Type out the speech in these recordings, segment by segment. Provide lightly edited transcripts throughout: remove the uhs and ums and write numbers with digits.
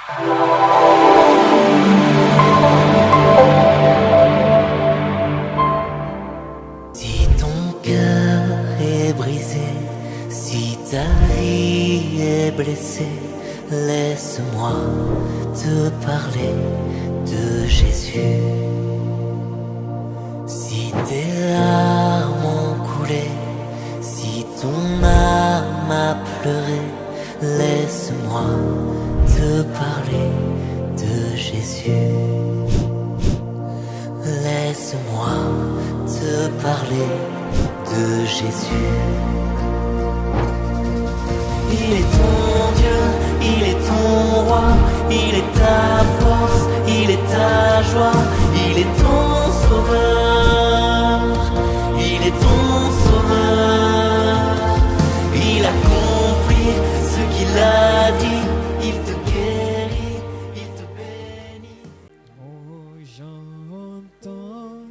Si ton cœur est brisé, si ta vie est blessée, laisse-moi te parler de Jésus. Si tes larmes ont coulé, si ton âme a pleuré, laisse-moi te parler de Jésus. Laisse-moi te parler de Jésus. Il est ton Dieu, il est ton roi, il est ta force, il est ta joie, il est ton sauveur, il est ton sauveur. Il accomplit ce qu'il a dit, il te guérit, il te bénit. Oh, j'entends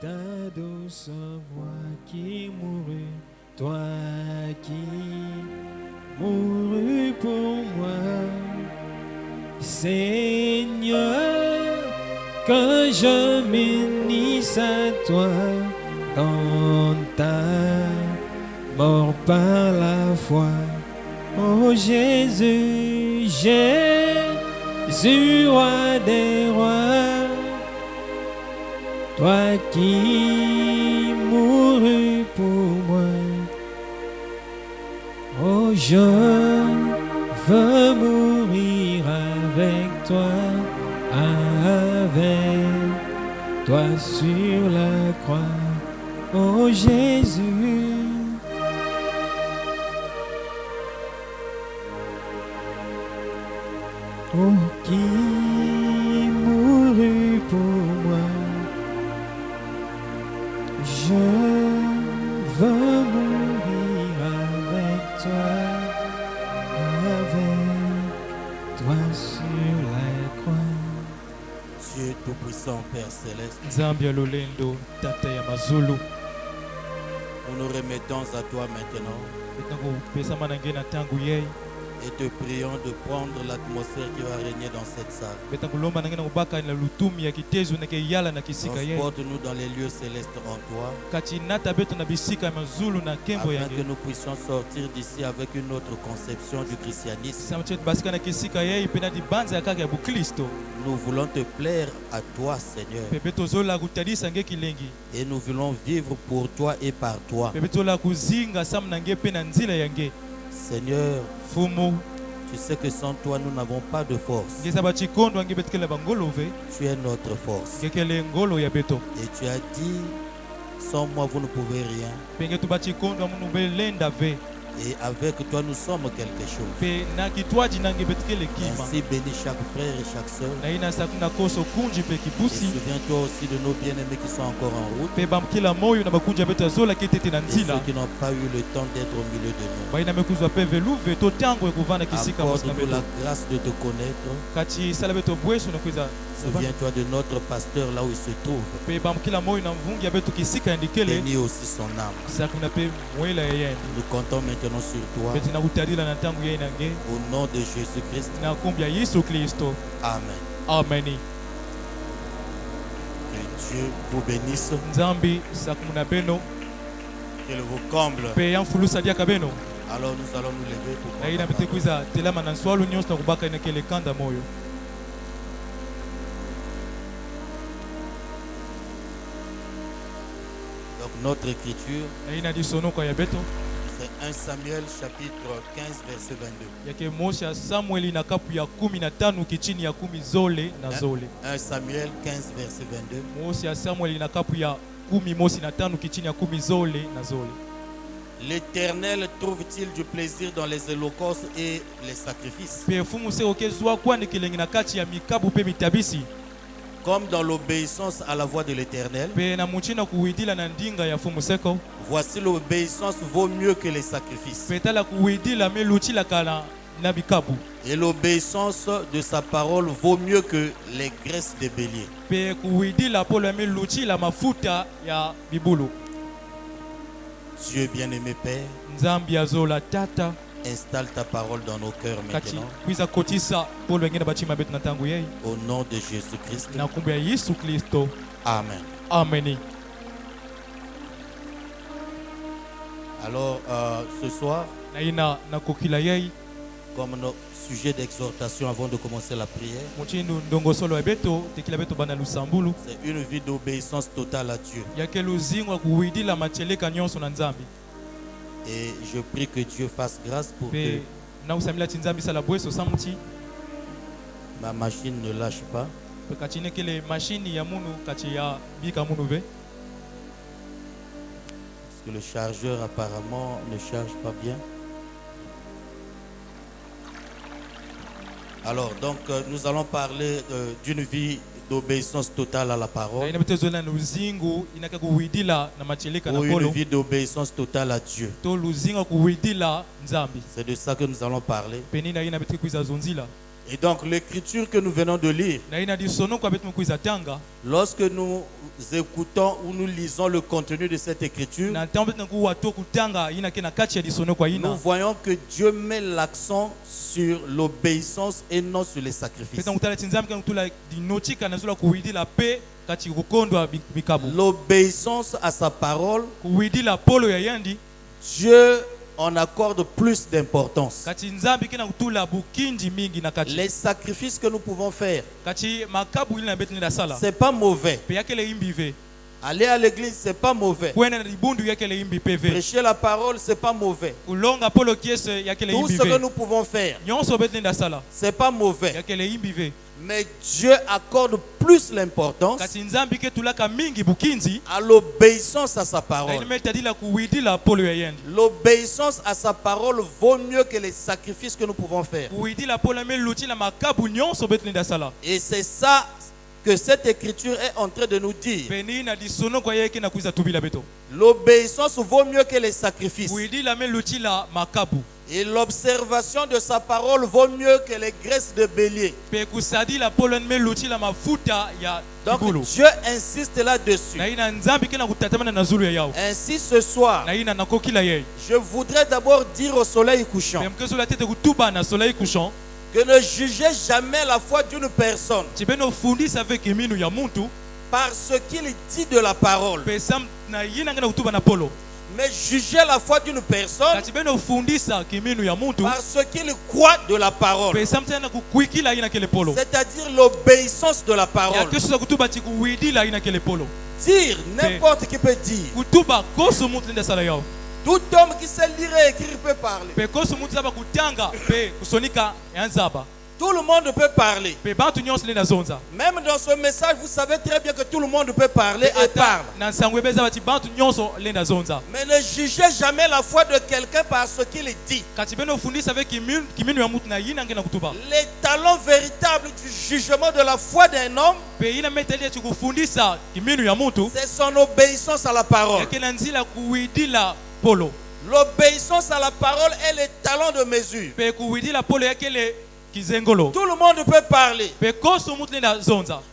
ta douce voix qui mourut, toi qui mourut pour moi. Seigneur, que je m'unisse à toi dans ta mort par la foi. Oh Jésus, Jésus, roi des rois, toi qui mourus pour moi. Oh, je veux mourir avec toi sur la croix. Oh Jésus, oh qui mourut pour moi. Je veux mourir avec toi sur la croix. Dieu Tout-Puissant, Père Céleste, Zambia Lolendo, Tata ya Mazulu. nous nous remettons à toi maintenant et te prions de prendre l'atmosphère qui va régner dans cette salle. Transporte-nous dans les lieux célestes en toi, afin que nous puissions sortir d'ici avec une autre conception du christianisme. Nous voulons te plaire à toi, Seigneur, et nous voulons vivre pour toi et par toi. Seigneur, tu sais que sans toi nous n'avons pas de force. Tu es notre force. Et tu as dit, sans moi vous ne pouvez rien. Et avec toi nous sommes quelque chose. Ainsi bénis chaque frère et chaque soeur. Et souviens-toi aussi de nos bien-aimés qui sont encore en route. Et ceux qui n'ont pas eu le temps d'être au milieu de nous. Accorde-nous la grâce de te connaître. Souviens-toi de notre pasteur là où il se trouve. Bénis aussi son âme. Nous comptons maintenant sur toi. Au nom de Jésus-Christ. Amen. Amen. Que Dieu vous bénisse. Qu'il vous comble. Alors nous allons nous lever pour donc notre écriture, c'est 1 Samuel chapitre 15 verset 22. 1 Samuel 15 verset 22. L'Éternel trouve-t-il du plaisir dans les holocaustes et les sacrifices, comme dans l'obéissance à la voix de l'Éternel? Voici l'obéissance vaut mieux que les sacrifices, et l'obéissance de sa parole vaut mieux que les graisses des béliers. Dieu bien-aimé Père, installe ta parole dans nos cœurs maintenant. Au nom de Jésus-Christ. Amen. Amen. Alors, ce soir, comme notre sujet d'exhortation avant de commencer la prière, c'est une vie d'obéissance totale à Dieu. Et je prie que Dieu fasse grâce pour que ma machine ne lâche pas. Parce que le chargeur apparemment ne charge pas bien. Alors, donc, nous allons parler d'une vie d'obéissance totale à la parole. Ou une vie d'obéissance totale à Dieu. C'est de ça que nous allons parler. Et donc, l'écriture que nous venons de lire, lorsque nous écoutons ou nous lisons le contenu de cette écriture, nous voyons que Dieu met l'accent sur l'obéissance et non sur les sacrifices. L'obéissance à sa parole, Dieu on accorde plus d'importance. Les sacrifices que nous pouvons faire, c'est pas mauvais. Aller à l'église, c'est pas mauvais. Prêcher la parole, c'est pas mauvais. Tout ce que nous pouvons faire, c'est pas mauvais. Mais Dieu accorde plus l'importance à l'obéissance à sa parole. L'obéissance à sa parole vaut mieux que les sacrifices que nous pouvons faire. Et c'est ça que cette écriture est en train de nous dire. L'obéissance vaut mieux que les sacrifices. Et l'observation de sa parole vaut mieux que les graisses de bélier. Donc Dieu insiste là-dessus. Ainsi ce soir, je voudrais d'abord dire au soleil couchant que ne jugez jamais la foi d'une personne par ce qu'il dit de la parole, mais jugez la foi d'une personne par ce qu'il croit de la parole, c'est-à-dire l'obéissance de la parole. Dire, n'importe qui peut dire. Tout homme qui sait lire et écrire peut parler. Tout le monde peut parler. Même dans ce message, vous savez très bien que tout le monde peut parler et parle. Mais ne jugez jamais la foi de quelqu'un par ce qu'il dit. Les talents véritables du jugement de la foi d'un homme, c'est son obéissance à la parole. L'obéissance à la parole est le talent de mesure. Tout le monde peut parler.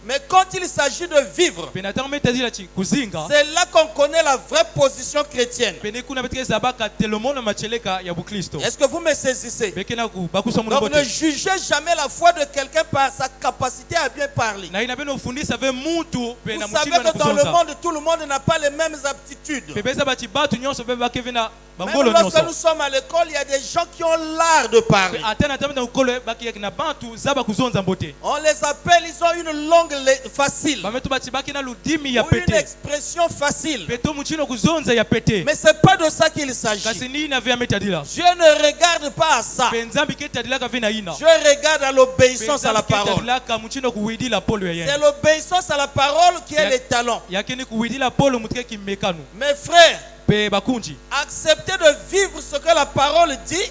Mais quand il s'agit de vivre, c'est là qu'on connaît la vraie position chrétienne. Est-ce que vous me saisissez? Donc ne jugez jamais la foi de quelqu'un par sa capacité à bien parler. Vous savez que dans le monde, tout le monde n'a pas les mêmes aptitudes. Même lorsque nous sommes à l'école, il y a des gens qui ont l'art de parler. On les appelle, ils ont une langue facile ou une expression facile. Mais ce n'est pas de ça qu'il s'agit. Dieu ne regarde pas à ça. Dieu regarde à l'obéissance à la parole. C'est l'obéissance à la parole qui est le talent. Mes frères, accepter de vivre ce que la parole dit,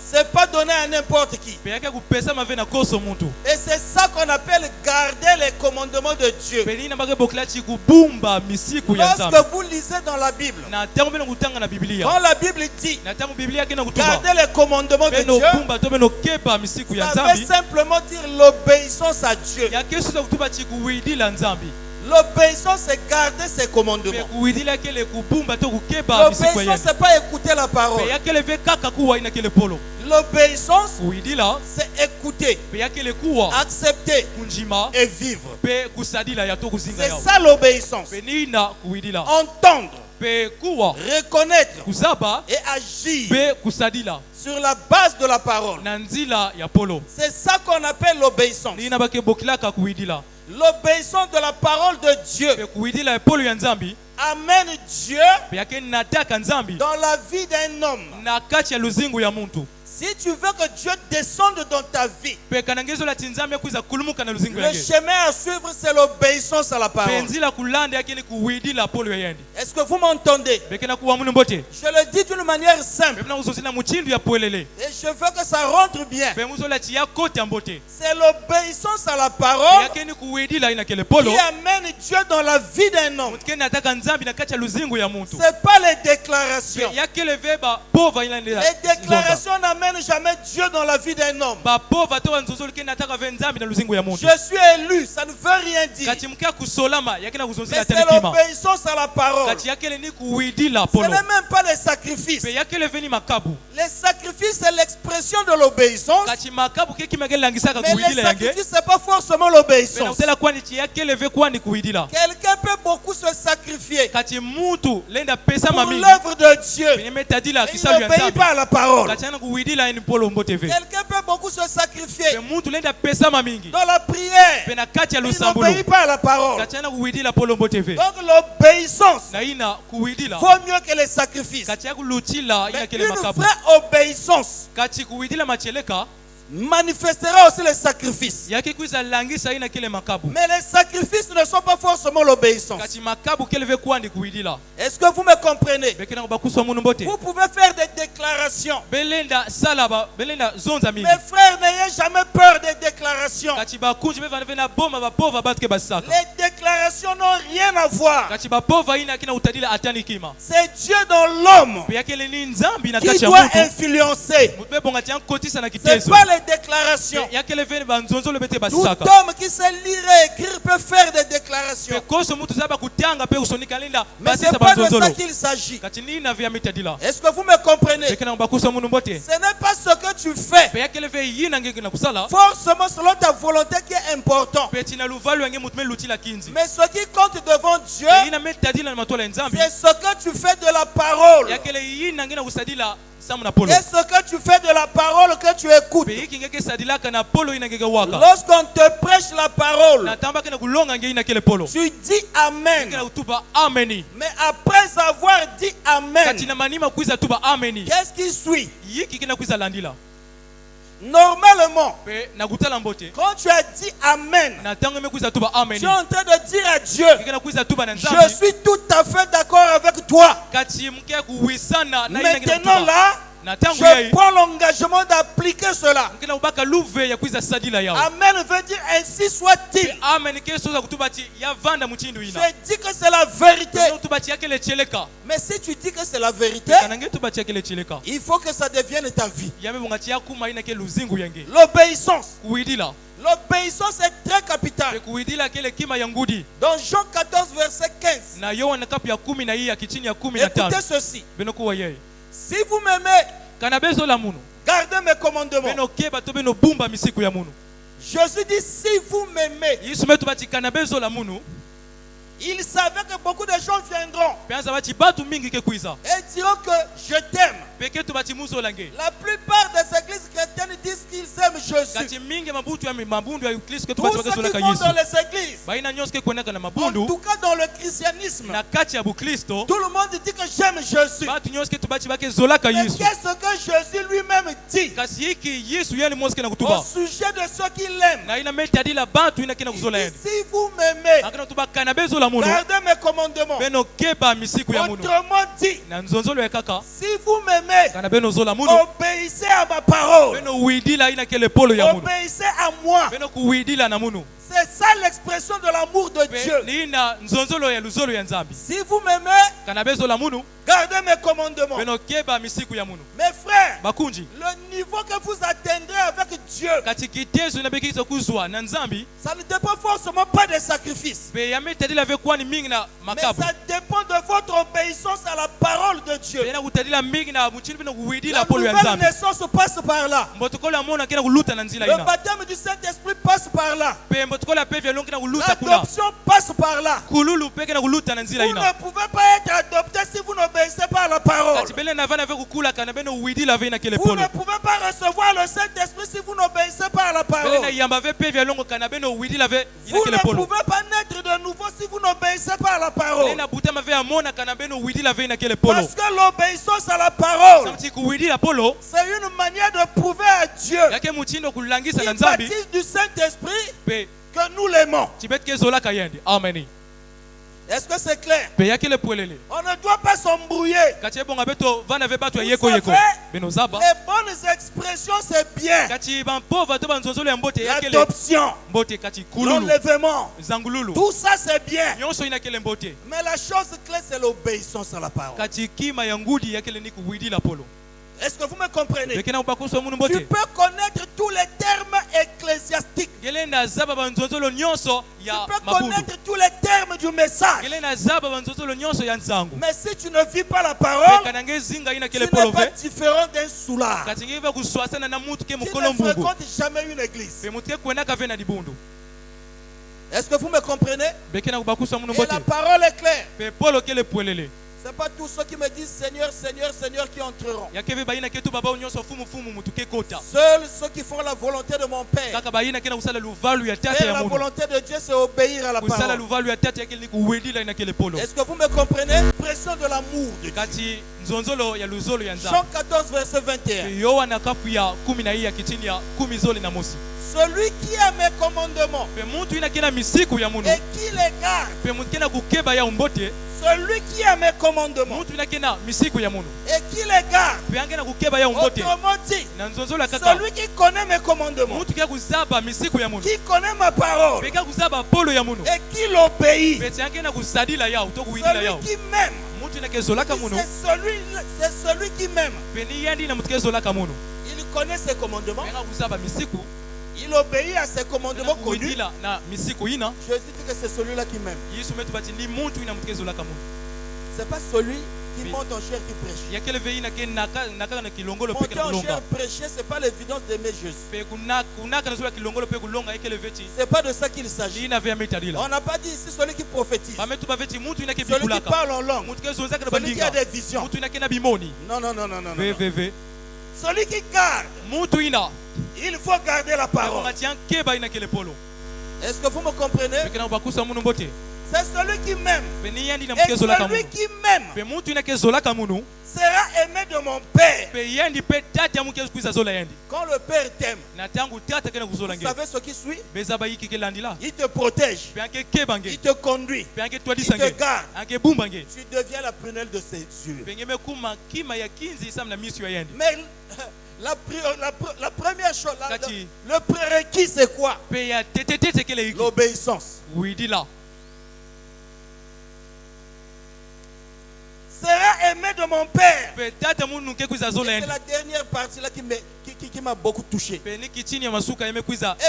c'est pas donné à n'importe qui. Et c'est ça qu'on appelle garder les commandements de Dieu. Lorsque vous lisez dans la Bible, quand la Bible dit garder les commandements de Dieu, ça veut simplement dire l'obéissance à Dieu. L'obéissance, c'est garder ses commandements. L'obéissance, c'est pas écouter la parole. L'obéissance, c'est écouter, accepter et vivre. C'est ça l'obéissance. Entendre, reconnaître et agir sur la base de la parole. C'est ça qu'on appelle l'obéissance. L'obéissance de la parole de Dieu amène Dieu dans la vie d'un homme. Si tu veux que Dieu descende dans ta vie, le chemin à suivre, c'est l'obéissance à la parole. Est-ce que vous m'entendez? Je le dis d'une manière simple. Et je veux que ça rentre bien. C'est l'obéissance à la parole qui amène Dieu dans la vie d'un homme. Ce n'est pas les déclarations. Les déclarations n'amènent jamais Dieu dans la vie d'un homme. Je suis élu, ça ne veut rien dire. Mais c'est l'obéissance à la parole. Ce n'est même pas les sacrifices. Les sacrifices, c'est l'expression de l'obéissance. Mais les sacrifices, ce n'est pas forcément l'obéissance. Quelqu'un peut beaucoup se sacrifier pour l'œuvre de Dieu. Il n'obéit pas à la parole. Quelqu'un peut beaucoup se sacrifier dans la prière. Il n'obéit pas à la parole. Donc l'obéissance vaut mieux que les sacrifices. Mais une vraie obéissance manifestera aussi les sacrifices. Mais les sacrifices ne sont pas forcément l'obéissance. Est-ce que vous me comprenez? Vous pouvez faire des déclarations. Mes frères, n'ayez jamais peur des déclarations. Les déclarations n'ont rien à voir. C'est Dieu dans l'homme qui doit influencer. C'est pas les déclarations. Tout homme qui sait lire et écrire peut faire des déclarations. Mais ce n'est pas de ça qu'il s'agit. Est-ce que vous me comprenez? Ce n'est pas ce que tu fais forcément selon ta volonté qui est important. Mais ce qui compte devant Dieu, c'est ce que tu fais de la parole. Et ce que tu fais de la parole que tu écoutes. Lorsqu'on te prêche la parole, tu dis Amen. Mais après avoir dit Amen, qu'est-ce qui suit? Normalement, quand tu as dit Amen, tu es en train de dire à Dieu, je suis tout à fait d'accord avec toi. Maintenant là, je prends l'engagement d'appliquer cela. Amen veut dire ainsi soit-il. Je dis que c'est la vérité. Mais si tu dis que c'est la vérité, il faut que ça devienne ta vie. L'obéissance. L'obéissance est très capitale. Dans Jean 14, verset 15. Écoutez ceci. Si vous m'aimez, gardez mes commandements. Jésus dit si vous m'aimez. Il savait que beaucoup de gens viendront et diront que je t'aime. La plupart des églises chrétiennes disent qu'ils aiment Jésus. Tous ceux qui vont dans les églises, en tout cas dans le christianisme, tout le monde dit que j'aime Jésus. Mais qu'est-ce que Jésus lui-même dit au sujet de ceux qu'il aime? Il dit si vous m'aimez, gardez mes commandements. Autrement dit, si vous m'aimez, obéissez à ma parole. Obéissez à moi. C'est ça l'expression de l'amour de Dieu. Si vous m'aimez, gardez mes commandements. Mes frères, le niveau que vous atteindrez avec Dieu Dieu. Ça ne dépend forcément pas des sacrifices. Mais ça dépend de votre obéissance à la parole de Dieu. La nouvelle naissance passe par là. Le baptême du Saint-Esprit passe par là. L'adoption passe par là. Vous ne pouvez pas être adopté si vous n'obéissez pas à la parole. Vous ne pouvez pas recevoir le Saint-Esprit si vous n'obéissez pas à la parole. Vous ne pouvez pas naître de nouveau si vous n'obéissez pas à la parole. Parce que l'obéissance à la parole, c'est une manière de prouver à Dieu qu'il baptise du Saint-Esprit que nous l'aimons. Est-ce que c'est clair? On ne doit pas s'embrouiller. Vous savez, les bonnes expressions, c'est bien. L'adoption, l'enlèvement, tout ça, c'est bien. Mais la chose clé, c'est l'obéissance à la parole. Est-ce que vous me comprenez? Tu peux connaître tous les termes ecclésiastiques. Tu peux connaître tous les termes du message. Mais si tu ne vis pas la parole, tu n'es pas différent d'un soulard qui ne fréquente jamais une église. Est-ce que vous me comprenez? Et la parole est claire. Ce n'est pas tous ceux qui me disent Seigneur, Seigneur, Seigneur qui entreront. Seuls ceux qui font la volonté de mon Père. Faire la volonté de Dieu, c'est obéir à la parole. Est-ce que vous me comprenez? L'expression de l'amour de Dieu. Jean 14, verset 21. Celui qui a mes commandements et qui les garde, celui qui a mes commandements et qui les garde, autrement dit, celui qui connaît mes commandements, qui connaît ma parole et qui l'obéit, celui qui m'aime, c'est celui qui m'aime. Il connaît ses commandements. Il obéit à ses commandements connus. Je dis que c'est celui-là qui m'aime. C'est pas celui qui monte en chair qui prêche. Monter en chair prêcher, c'est pas l'évidence d'aimer Jésus. C'est pas de ça qu'il s'agit. On n'a pas dit ici celui qui prophétise, celui qui parle en langue, celui qui a des visions. Non. Celui qui garde, il faut garder la parole. Est-ce que vous me comprenez? C'est celui qui m'aime. Et celui qui m'aime sera aimé de mon Père. Quand le Père t'aime, vous savez ce qui suit? Il te protège, il te conduit, il te garde. Tu deviens la prunelle de ses yeux. Mais la première chose, le prérequis, c'est quoi? L'obéissance. Sera aimé de mon Père. C'est la dernière partie là qui m'a beaucoup touché. Et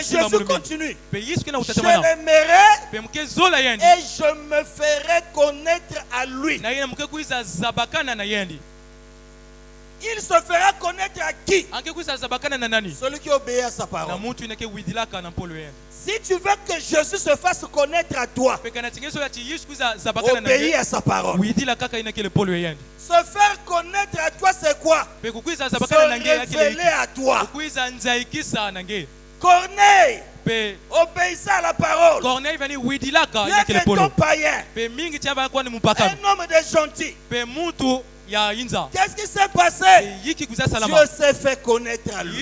Jésus continue. Je l'aimerai et je me ferai connaître à lui. Il se fera connaître à qui? Celui qui obéit à sa parole. Si tu veux que Jésus se fasse connaître à toi, obéis à sa parole. Se faire connaître à toi, c'est quoi? Se révéler à toi. Corneille obéissait à la parole. Bien qu'étant païen, un homme de gentil. Qu'est-ce qui s'est passé? Dieu s'est fait connaître à lui.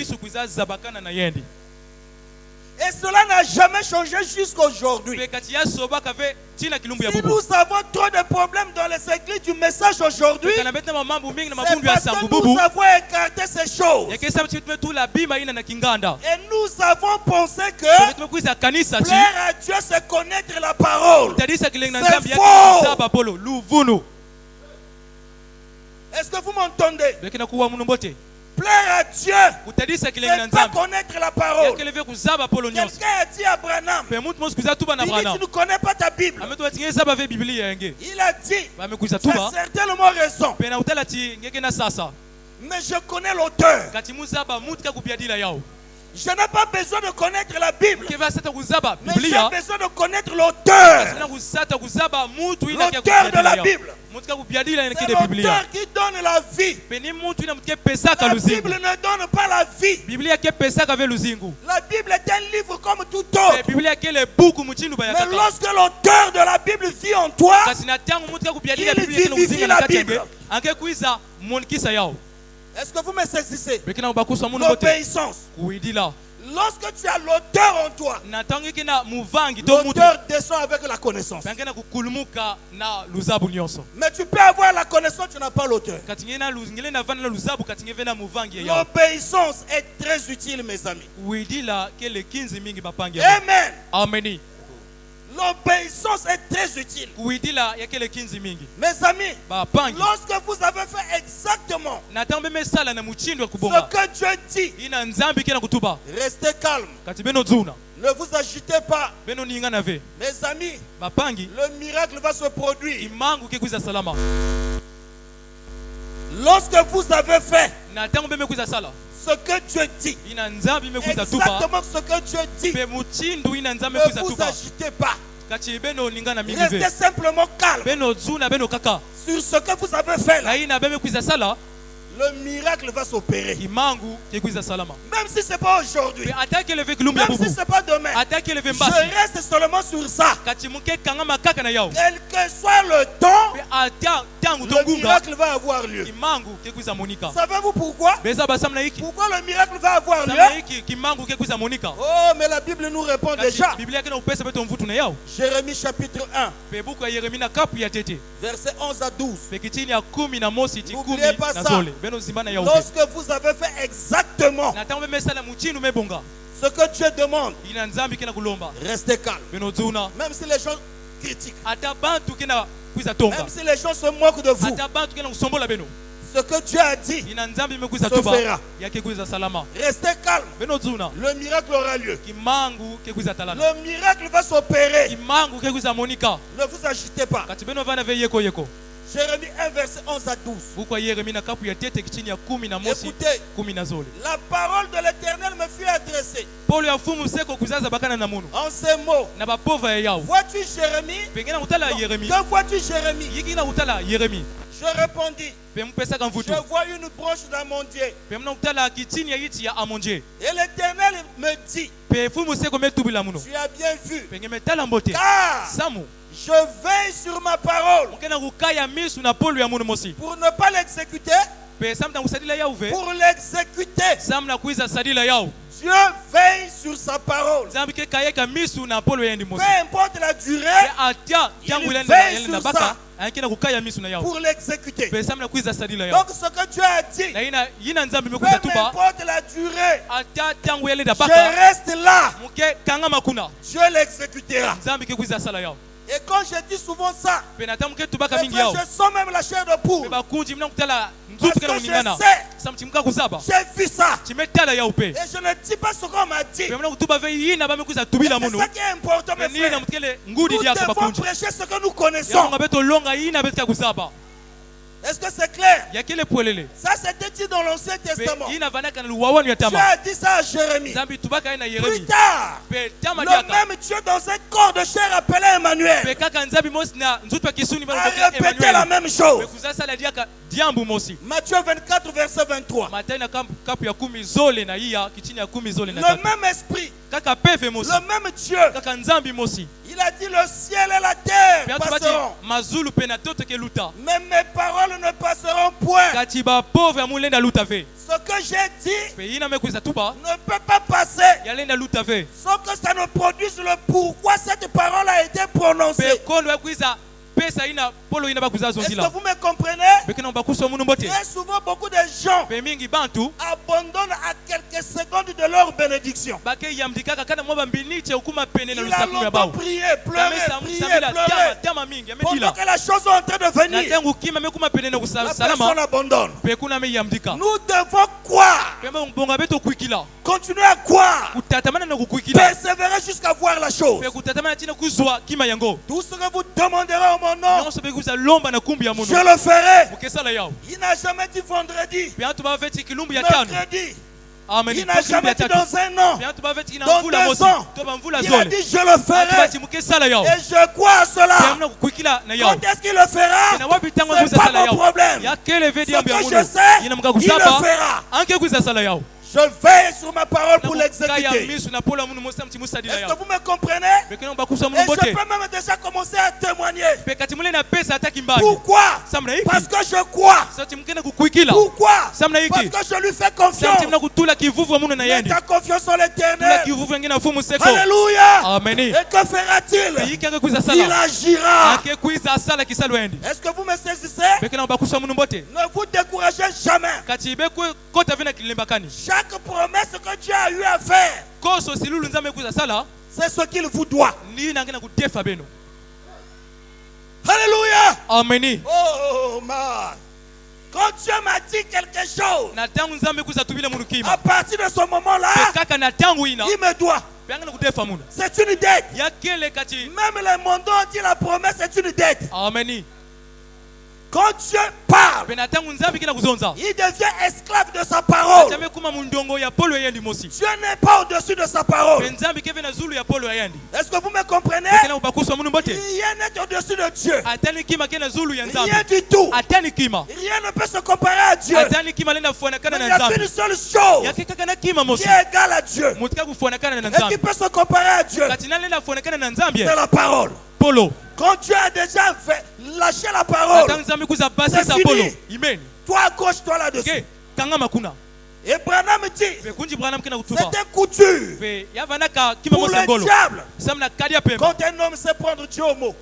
Et cela n'a jamais changé jusqu'à aujourd'hui. Si nous avons trop de problèmes dans les églises du message aujourd'hui, c'est parce que nous avons écarté ces choses. Et nous avons pensé que plaire à Dieu, c'est connaître la parole. C'est faux. Est-ce que vous m'entendez? Plaire à Dieu, c'est pas connaître la parole. Quelqu'un a dit à Branham, il dit, tu ne connais pas ta Bible. Il a dit, tu as certainement raison. Mais je connais l'auteur. Je n'ai pas besoin de connaître la Bible, mais j'ai besoin de connaître l'auteur. L'auteur de la Bible. C'est l'auteur qui donne la vie. La Bible ne donne pas la vie. La Bible est un livre comme tout autre. Mais lorsque l'auteur de la Bible vit en toi, il vivifie la Bible. Est-ce que vous me saisissez? L'obéissance. Lorsque tu as l'auteur en toi, l'auteur descend avec la connaissance. Mais tu peux avoir la connaissance, tu n'as pas l'auteur. L'obéissance est très utile, mes amis. Amen. L'obéissance est très utile. Mes amis, lorsque vous avez fait exactement ce que Dieu dit, restez calme. Ne vous agitez pas. Mes amis, le miracle va se produire. Lorsque vous avez fait ce que Dieu dit, exactement ce que Dieu dit, ne vous agitez pas. Restez simplement calme sur ce que vous avez fait là. Le miracle va s'opérer. Même si ce n'est pas aujourd'hui, même si ce n'est pas demain, je reste seulement sur ça. Quel que soit le temps, le miracle va avoir lieu. Savez-vous pourquoi? Pourquoi le miracle va avoir lieu? Oh, mais la Bible nous répond déjà. Jérémie chapitre 1, verset 11 à 12. N'oubliez pas ça. Lorsque vous avez fait exactement ce que Dieu demande, restez calme. Même si les gens critiquent, même si les gens se moquent de vous, ce que Dieu a dit se fera. Restez calme. Le miracle aura lieu. Le miracle va s'opérer. Ne vous agitez pas. Jérémie 1, verset 11 à 12. Écoutez, la parole de l'Éternel me fut adressée. En ces mots, vois-tu Jérémie? Que vois-tu Jérémie? Je répondis, je vois une branche d'amandier. Et l'Éternel me dit, tu as bien vu, car je veille sur ma parole pour ne pas l'exécuter. Pour l'exécuter, Dieu veille sur sa parole. Peu importe la durée, il veille sur ça pour l'exécuter. Donc ce que Dieu a dit, peu importe la durée, je reste là. Dieu l'exécutera. Et quand je dis souvent ça, je sens même la chair de poule. Parce que je sais, j'ai vu ça. Et je ne dis pas ce qu'on m'a dit. Mais c'est ça qui est important, mes frères. Nous devons prêcher ce que nous connaissons. Est-ce que c'est clair? Ça c'était dit dans l'Ancien Testament. Dieu a dit ça à Jérémie. Plus tard, le même Dieu dans un corps de chair appelé Emmanuel a répété la même chose. Matthieu 24, verset 23. Le même esprit, le même Dieu, il a dit le ciel et la terre passeront, mais mes paroles ne passeront point. Ce que j'ai dit ne peut pas passer sans que ça ne produise le pourquoi cette parole a été prononcée. Est-ce que vous me comprenez? Très souvent, beaucoup de gens abandonnent à quelques secondes de leur bénédiction. Il a longtemps prié, pleuré. Pendant que la chose est en train de venir, la personne abandonne. Nous devons croire. Continuer à croire. Persévérer jusqu'à voir la chose. Tout ce que vous demanderez en mon nom, je le ferai. Il n'a jamais dit vendredi, mercredi. Il n'a jamais dit dans un an, dans 2 ans. Il a dit je le ferai. Et je crois à cela. Quand est-ce qu'il le fera? Ce n'est pas mon problème. Ce que je sais, il le fera. Je veille sur ma parole pour l'exécuter. Est-ce que vous me comprenez? Et je peux même déjà commencer à témoigner. Pourquoi? Parce que je crois. Pourquoi? Parce que je lui fais confiance. Mets ta confiance en l'Éternel. Alléluia. Et que fera-t-il? Il agira. Est-ce que vous me saisissez? Ne vous découragez jamais. Chaque promesse que Dieu a eu à faire, c'est ce qu'il vous doit. Alléluia. Amen. Oh man. Quand Dieu m'a dit quelque chose, à partir de ce moment-là, il me doit. C'est une dette. Même les mondes dit la promesse est une dette. Amen. Quand Dieu parle, il devient esclave de sa parole. Dieu n'est pas au-dessus de sa parole. Est-ce que vous me comprenez? Rien n'est au-dessus de Dieu. Rien du tout. Rien ne peut se comparer à Dieu. Mais il y a qu'une seule chose qui est égale à Dieu et qui peut se comparer à Dieu. C'est la parole. Quand Dieu a déjà lâché la parole, c'est fini. Toi accroche-toi là-dessus. Et Branham dit, c'était couture pour le diable. Quand un homme sait prendre Dieu au mot,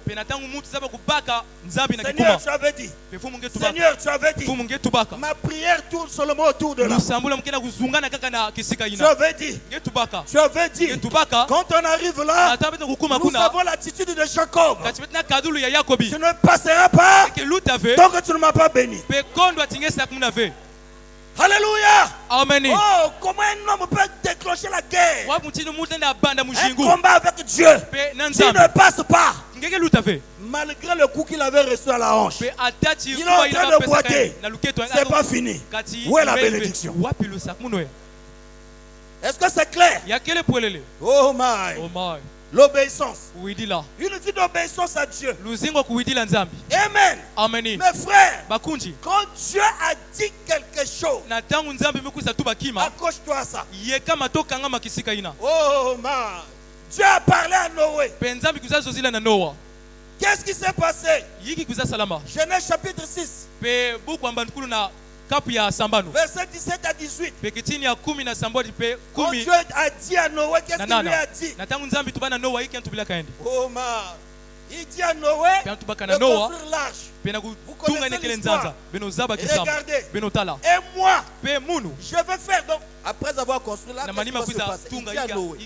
Seigneur, tu avais dit, Seigneur, tu avais dit, ma prière tourne seulement autour de là. Tu avais dit, quand on arrive là, nous avons l'attitude de Jacob. Tu ne passeras pas tant que tu ne m'as pas béni. Alléluia. Amen. Oh, comment un homme peut déclencher la guerre? Un combat avec Dieu. S'il ne passe pas, malgré le coup qu'il avait reçu à la hanche, il est en train de boiter. C'est pas fini. Où est la bénédiction? Est-ce que c'est clair? Oh my. L'obéissance. Une vie d'obéissance à Dieu. Amen. Amen. Mes frères, quand Dieu a dit quelque chose, accroche-toi à ça. Oh man. Dieu a parlé à Noé. Qu'est-ce qui s'est passé? Genèse chapitre 6. Verset 17 à 18. Quand Dieu a dit à Noé, qu'est-ce qu'il lui a dit? Oh man. Il dit à Noé de construire l'arche. Vous connaissez l'histoire. Regardez. Et moi, je vais faire donc, après avoir construit l'arche, qu'est-ce qui va se passer? Il dit à Noé,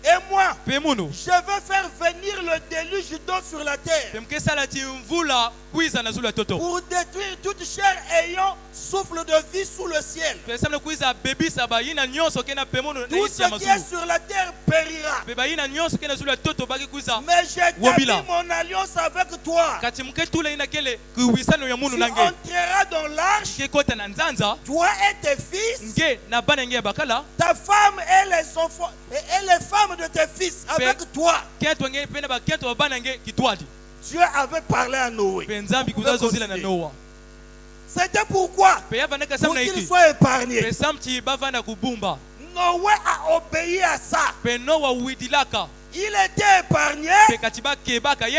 et moi, je veux faire venir le déluge d'eau sur la terre pour détruire toute chair ayant souffle de vie sous le ciel. Tout ce qui est sur la terre périra. Mais j'ai établi mon alliance avec toi. Tu entreras dans l'arche, toi et tes fils, ta femme et les enfants et les femmes de tes fils avec toi. Dieu avait parlé à Noé. C'était pourquoi? Pour qu'il soit épargné. Noé a obéi à ça. Il était épargné.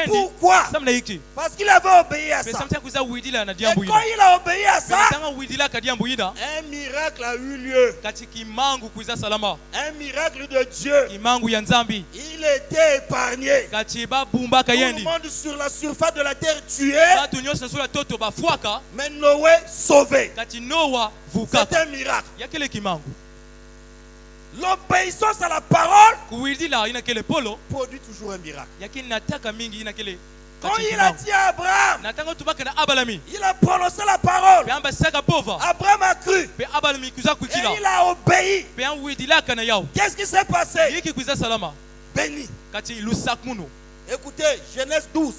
Pourquoi? Parce qu'il avait obéi à ça. Et quand il a obéi à ça, un miracle a eu lieu. Un miracle de Dieu. Il était épargné. Tout le monde sur la surface de la terre tué. Mais Noé sauvé. C'est un miracle. L'obéissance à la parole produit toujours un miracle. Quand il a dit à Abraham, il a prononcé la parole. Abraham a cru. Et il a obéi. Qu'est-ce qui s'est passé? Béni. Écoutez, Genèse 12.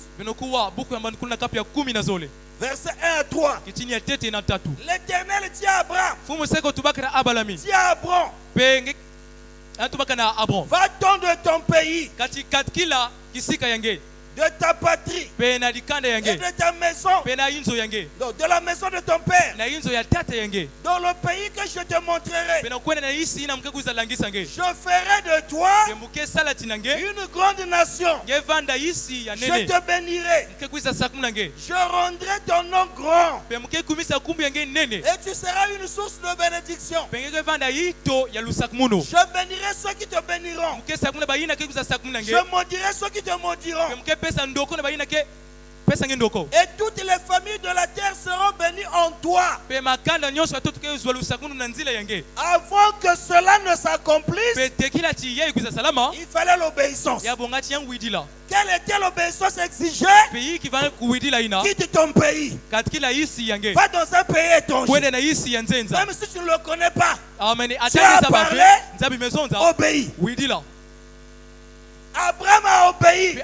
Verset 1 à 3. L'Éternel dit à Abraham, dit à Abraham, va-t'en de ton pays, de ta patrie et de ta maison, donc de la maison de ton père, dans le pays que je te montrerai. Je ferai de toi une grande nation. Je te bénirai. Je rendrai ton nom grand. Et tu seras une source de bénédiction. Je bénirai ceux qui te béniront. Je maudirai ceux qui te maudiront. Et toutes les familles de la terre seront bénies en toi. Avant que cela ne s'accomplisse, il fallait l'obéissance. Quelle était l'obéissance exigée? Quitte ton pays. Va dans un pays étranger. Même si tu ne le connais pas. Tu as parlé, obéis. Abraham a obéi.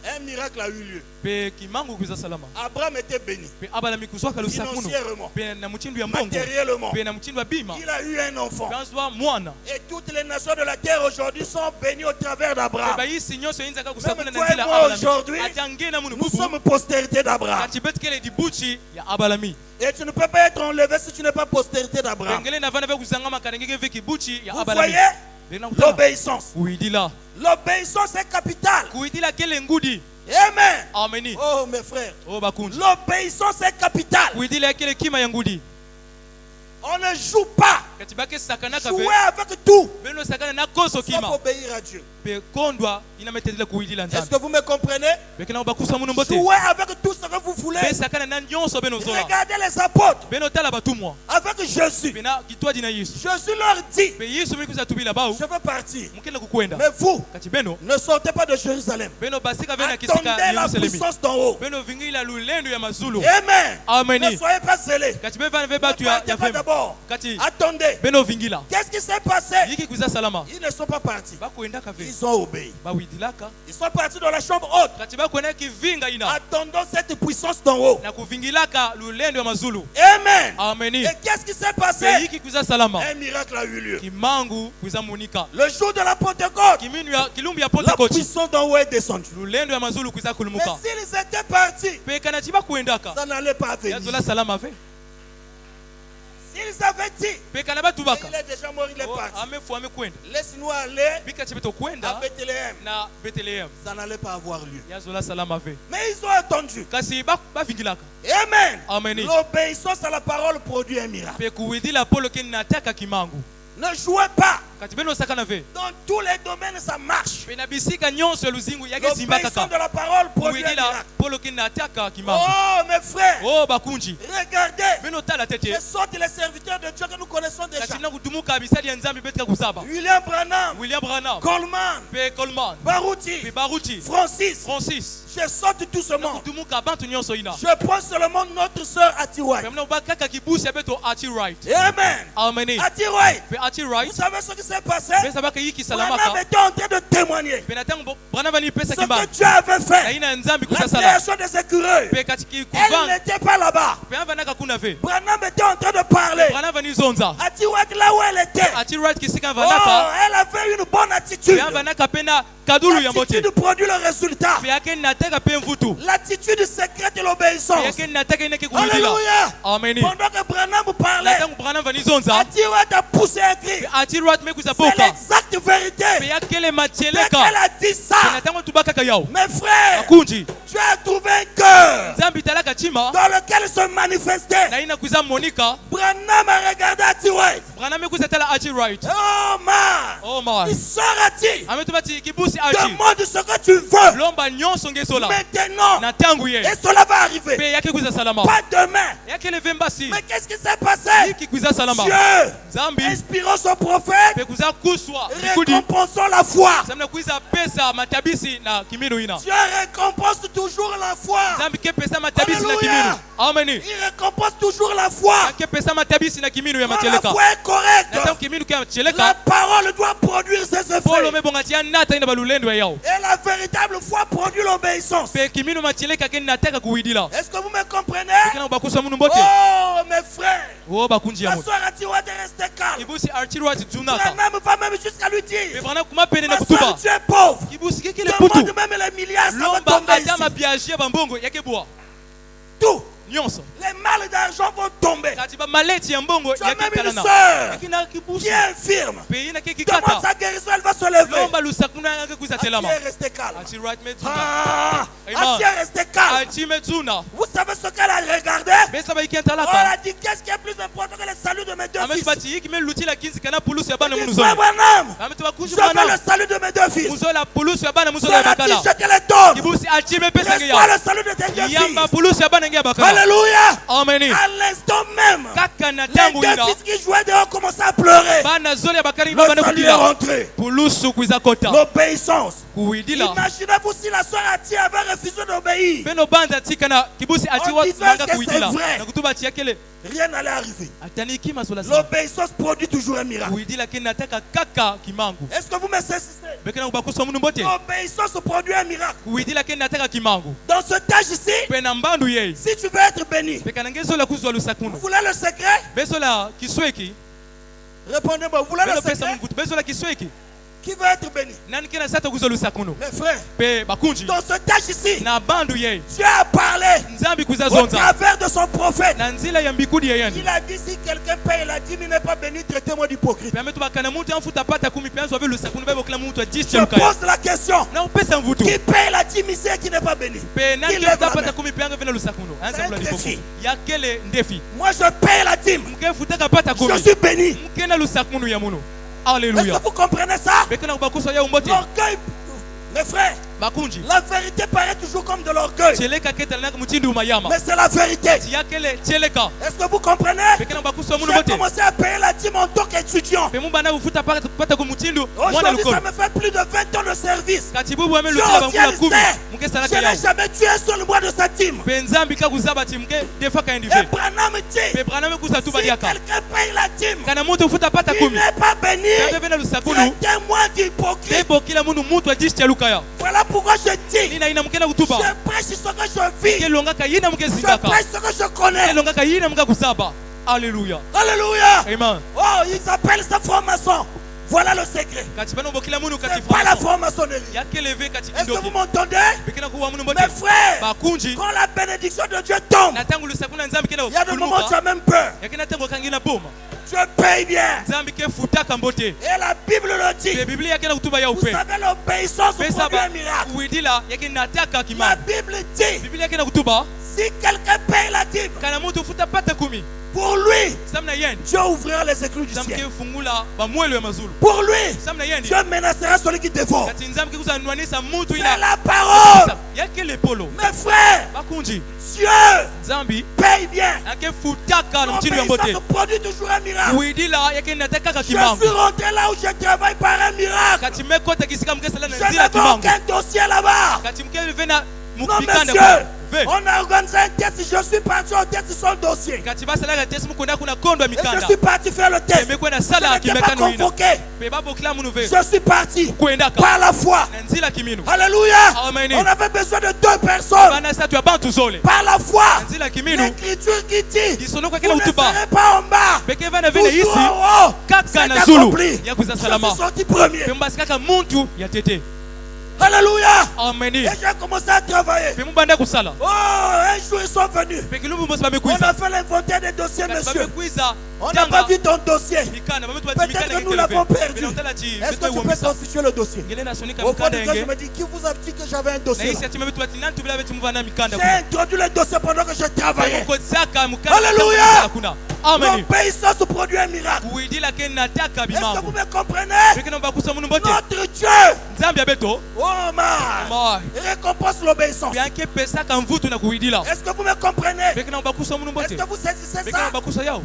Un miracle a eu lieu. Abraham était béni. Financièrement, matériellement. Il a eu un enfant. Et toutes les nations de la terre aujourd'hui sont bénies au travers d'Abraham. Même toi et moi aujourd'hui, nous sommes postérité d'Abraham. Et tu ne peux pas être enlevé si tu n'es pas postérité d'Abraham. Vous voyez? L'obéissance. L'obéissance est capitale. Amen. Oh mes frères. L'obéissance est capitale. On ne joue pas. Jouer avec tout. Sauf obéir à Dieu. Est-ce que vous me comprenez? Jouez avec tout ce que vous voulez. Regardez les apôtres. Avec Jésus. Jésus leur dit, je veux partir. Mais vous, ne sortez pas de Jérusalem. Attendez la puissance d'en haut. Amen. Ne soyez pas zélés. Ne partez pas d'abord. Attendez. Qu'est-ce qui s'est passé? Ils ne sont pas partis. Ils ont obéi. Ils sont partis dans la chambre haute. Attendons cette puissance d'en haut. Amen. Et qu'est-ce qui s'est passé? Un miracle a eu lieu. Le jour de la Pentecôte, la puissance d'en haut est descendue. Mais s'ils étaient partis, ça n'allait pas venir. S'ils avaient dit, il est déjà mort, il est parti. Laisse-nous aller à Bethléem. Ça n'allait pas avoir lieu. Mais ils ont attendu. Amen. L'obéissance à la parole produit un miracle. Ne jouez pas. Dans tous les domaines, ça marche. L'obéissance de la parole produit un miracle. Oh, mes frères. Regardez. Je sorte les serviteurs de Dieu que nous connaissons déjà. William Branham. Coleman. Baruti. Francis. Je saute tout ce monde. Je prends seulement notre soeur Ati Wright. Amen. Ati Wright. Vous savez ce qui s'est passé? Branham était en train de témoigner ce que Dieu avait fait. La création des écureuils. Elle n'était pas là-bas. Branham était en train de parler. Ati Wright là où elle était. Oh, elle avait une bonne attitude. L'attitude produit le résultat. L'attitude secrète de l'obéissance. Alléluia. Pendant que Branham parlait, Ati Wright a poussé un cri. l'exacte vérité. Qu'elle a dit ça. Mes frères, tu as trouvé un cœur dans lequel se manifestait. Branham a regardé à T-White. Oh man, il sort à T. Demande ce que tu veux. Maintenant, et cela va arriver. Pas demain. Mais qu'est-ce qui s'est passé? Dieu, inspirant son prophète, récompensant la foi. Dieu récompense toujours la foi. Alléluia. Il récompense toujours la foi. Quand la foi est correcte, la parole doit produire ses effets. Et la véritable foi produit l'obéissance. Est-ce que vous me comprenez? Oh mes frères, la soeur Artiroite est restée calme. Branham va même jusqu'à lui dire, ma soeur, tu es pauvre. Demande même les milliards, ça va tomber ici. Tout. Les malles d'argent vont tomber. Tu as même une soeur qui est infirme. Demande sa guérison, elle va se lever. Ati est resté calme. Ati est resté calme. Vous savez ce qu'elle a regardé? Elle a dit, qu'est-ce qui est plus important que le salut de mes deux fils? Frère Branham, je veux le salut de mes deux fils. Sœur Ati, je te le donne. Reçois le salut de tes deux fils. Alléluia. Amen. À l'instant même, les deux fils qui jouaient dehors commençaient à pleurer. Le salut est rentré. L'obéissance. Imaginez-vous si la soeur Ati avait refusé d'obéir. En disant que c'est vrai, rien n'allait arriver. L'obéissance produit toujours un miracle. Est-ce que vous me saisissez? L'obéissance produit un miracle. Dans ce tâche ici, si tu veux être béni, vous voulez le secret? Répondez-moi, vous voulez le secret? Qui veut être béni? Mes frères, dans ce tâche ici, Dieu a parlé au travers de son prophète. Il a dit, si quelqu'un paye la dîme, il n'est pas béni, traitez-moi d'hypocrite. Je pose la question, qui paye la dîme ici et qui n'est pas béni? Qui lève la main? C'est un défi. Moi je paye la dîme, je suis béni. Alléluia. Est-ce que vous comprenez ça? L'orgueil, mes frères, la vérité paraît toujours comme de l'orgueil. Mais c'est la vérité. Est-ce que vous comprenez? J'ai commencé à payer la dîme en tant qu'étudiant. Aujourd'hui, ça me fait plus de 20 ans de service. Je n'ai jamais tué un seul mois de sa dîme. Et Branham dit, si quelqu'un paye la dîme, il n'est pas béni. Traitez-moi d'hypocrite. Voilà pourquoi je dis, je prêche ce que je vis, je prêche ce que je connais. Alléluia. Alléluia. Amen. Oh, ils appellent ça franc-maçon. Voilà le secret. C'est pas la franc-maçonnerie. Est-ce que vous m'entendez? Mes frères, quand la bénédiction de Dieu tombe, il y a des moments où tu as même peur. Dieu paye bien. Et la Bible le dit. Vous savez, l'obéissance produit un miracle. La Bible dit, si quelqu'un paye la dîme, pour lui, Dieu ouvrira les éclus du ciel. Pour lui, Dieu menacera celui qui dévore. C'est la parole. Mes frères, Dieu paye bien. L'obéissance produit toujours un miracle. Je suis rentré là où je travaille par un miracle. Je n'avais aucun dossier là-bas. Non, monsieur, on a organisé un test. Je suis parti au test sur le dossier. Et je suis parti faire le test. Je n'étais pas convoqué. Je suis parti par la foi. Alléluia. On avait besoin de 2 personnes. Par la foi. L'écriture qui dit, vous ne serez pas en bas, toujours en haut. C'est accompli. Je suis sorti premier. Alléluia. Amen. Et j'ai commencé à travailler. Pe mubanda kusala. Oh, un jour ils sont venus. Pe kilumbu bosi ba On mekuiza. a fait l'inventaire des dossiers, Ba monsieur. mekuiza. On n'a pas vu ton dossier. Mikana ba metu ba Peut-être que nous l'avons perdu. Est-ce que tu peux constituer le dossier? Ngele na sonika Au fond de mikanda toi, je yenge. me dis, qui vous a dit que j'avais un dossier Na là? isi ati metu ati nantu bila betu muvana mikanda. J'ai introduit le dossier pendant que je travaillais. Kotsaka mukanda. Alléluia. Amen. L'obéissance produit un miracle. Uidila ke nataka Est-ce que bimangu. vous me comprenez? Peke na bakusa munu mbote. Notre Dieu, Nzambi abeto. oh man, récompense l'obéissance. Bianke pesa ka mvutu na kuidila. Est-ce que vous me comprenez? Peke na bakusa munu mbote. Est-ce que vous saisissez Peke na ça? bakusa yao.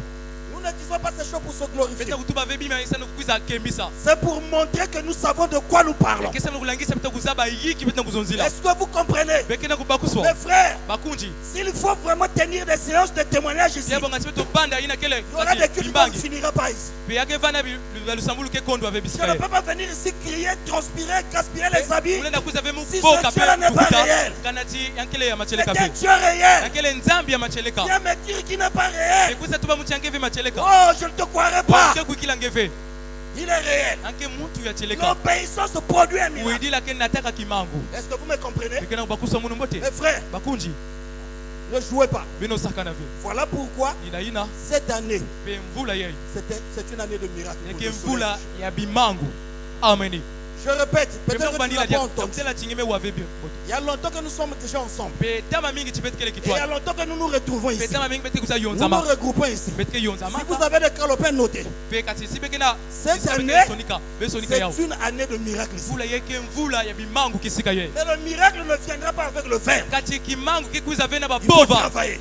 Nous ne disons pas ces choses pour se glorifier. Peke kutuba vebi ma isa no kuiza kembisa. C'est pour montrer que nous savons de quoi nous parlons. Kesa no kulangisa pete kuzaba yiki pete na kuzonzila. Est-ce que vous comprenez? Peke na kubakuswa. Mes frères, Bakunji. s'il faut vraiment tenir des séances de témoignage ici, Yabo ngati beto banda ina kele. il y aura des cultes qui ne finira pas ici. Pe yake vana lusambulu ke kondo ave Je ne bisika. peux pas venir ici crier, transpirer, gaspiller les habits. Mulenda kuza vemu Si boka ce Dieu-là n'est pas réel, kanati yankele ya c'est macheleka un pe. Dieu réel. Yankele nzambi ya macheleka. Viens me dire qu'il n'est pas réel. Ekuza tuba muchange ve macheleka. Oh, je ne te croirais pas. Ke kuikila ngeve. Il est réel. Anke muntu ya cheleka. L'obéissance produit un miracle. Uidila ke nataka kimangu. Est-ce que vous me comprenez? Peke na bakusa munu mbote. Mes frères, Bakunji. ne jouez pas. Bino sakana ve. Voilà pourquoi Ina cette année, pe mvula yeye. c'est une année de miracle. pour Yake le mvula soleil. ya bimangu. Amen. Je répète, peut-être que tu Bandila n'as dia. pas entendu. Tela chingeme wa vebi. Il y a longtemps que nous sommes déjà ensemble. Pe tama mingi chipete kele Et il y a kitwa. longtemps que nous nous retrouvons Pe ici. tama mingi bete kuza Nous nous yonzama. regroupons ici. Bete ke yonzama. Si vous avez des calepins, notez. Pe kati si beke na Cette année, sonika. Be sonika yao. c'est une année de miracle ici. Mvula yeke mvula ya bimangu kisika yeye. Mais le miracle ne viendra pas avec le verbe. Kati kimangu kikuza vena ba Il faut bova. travailler.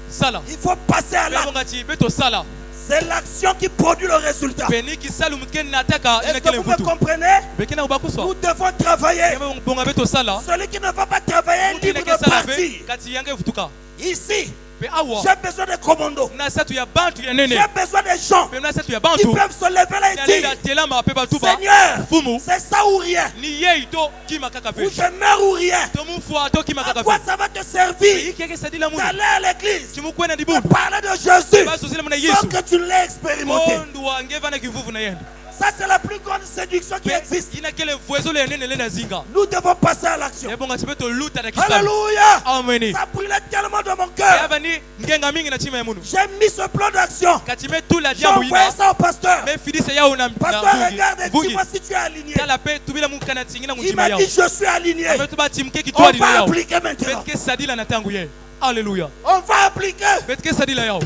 Sala. Il faut passer à l'acte. Ngati beto sala. C'est l'action qui produit le résultat. Peni kisalu mutken nataka Est-ce ina que kele vous me mvutu. comprenez? Beke na ubakuswa. Nous devons travailler. Bonga beto sala. Celui qui ne va pas travailler est libre de partir. Kati yange futuka. Ici, Pe awa. j'ai besoin de commandos. Na satu ya bantu ya nene. J'ai besoin de gens Pe na satu ya qui bantu. peuvent se lever là et Yalinda dire, telama pe batuba. Seigneur, Fumu. c'est ça ou rien. Ni yei to kima kaka Ou pe. je meurs ou rien. To mufwa to kima À kaka quoi pe. ça va te servir Ikeke sadila munu. d'aller à l'église, Chimukwena de dibudu. parler de Jésus, Baso zile muna sans Yesu. que tu l'aies expérimenté? Mundu wangeva na kivuvu na yenda. Ça, c'est la plus grande séduction qui existe. Ina kele vuezo le nene le na zinga. Nous devons passer à l'action. Ebonga chibeto luta na kisalu. Alléluia. Amen. Ça brûlait tellement dans mon cœur. Yava ni ngenga mingi na chima ya munu. J'ai mis ce plan d'action. Katime tu la J'ai diabu envoyé ina. ça au pasteur. Me fidise yao na Pasteur, regarde et bugi. dis-moi si tu es aligné. Tala pe tubila mu kana tsingi na Il ngujima m'a yao. dit, je suis aligné. Ametu ba timke On kitwa dina va yao. appliquer maintenant. Betke sadila na tangu ye. Alléluia. On va appliquer. Betke sadila yao.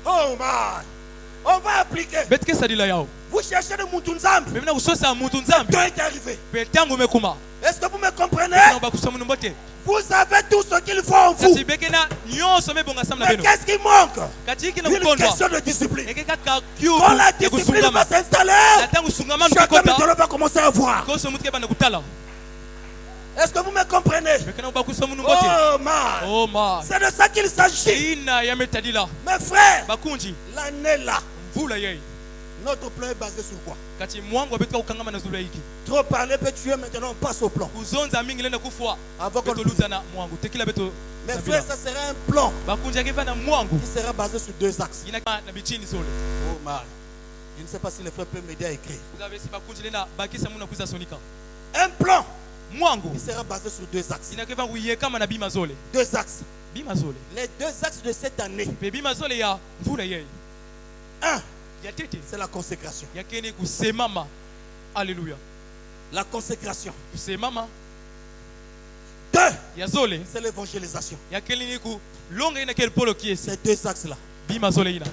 Oh man. On va appliquer. Betke sadila yao. Vous cherchez de Moutounzambi. Memna kusosa mutu nzambi. Temps est arrivé. Pe tangu mekuma. Est-ce que vous me comprenez? Na ba kusamu mbote. Vous avez tout ce qu'il faut en vous. Kati beke na nyonso me bonga samna Mais beno. qu'est-ce qui manque? Kati iki na Une kukondwa. question de discipline. Eke kaka kiu. Quand la discipline va s'installer, Na tangu sungama chacun mkota. maintenant va commencer à voir. Koso mutke bana kutala. Est-ce que vous me comprenez? Beke na ba kusamu mbote. Oh man. Oh ma. C'est de ça qu'il s'agit. Ina ya metadila. Mes frères, Bakunji. l'année là, Mvula yeye. notre plan est basé sur quoi? Kati mwangu abetuka kukangama na zulu hiki. Trop parler peut tuer, maintenant on passe au plan. Kuzonza mingi lenda kufua. Avant qu'on Beto luta na mwangu. Tekila beto. Mes frères, ça sera un plan Bakunji akiva na mwangu. qui sera basé sur deux axes. Ina na bichini zole. Oh man. Je ne sais pas si les frères peuvent m'aider à écrire. Vous avez si bakunji lenda bakisa muna kuza sonika. Un plan Mwangu. qui sera basé sur deux axes. Ina kiva kuye kama na bima zole. Deux axes. Bima zole. Les deux axes de cette année. Pe bima zole ya mvula yeye. Un, Ya tete. c'est la consécration. Ya kene kusemama. Alléluia. La consécration. Kusemama. Deux, Ya zole. c'est l'évangélisation. Ya kele ni ku longa ina kel polo kiesi. Ces deux axes-là. Bima zole ina.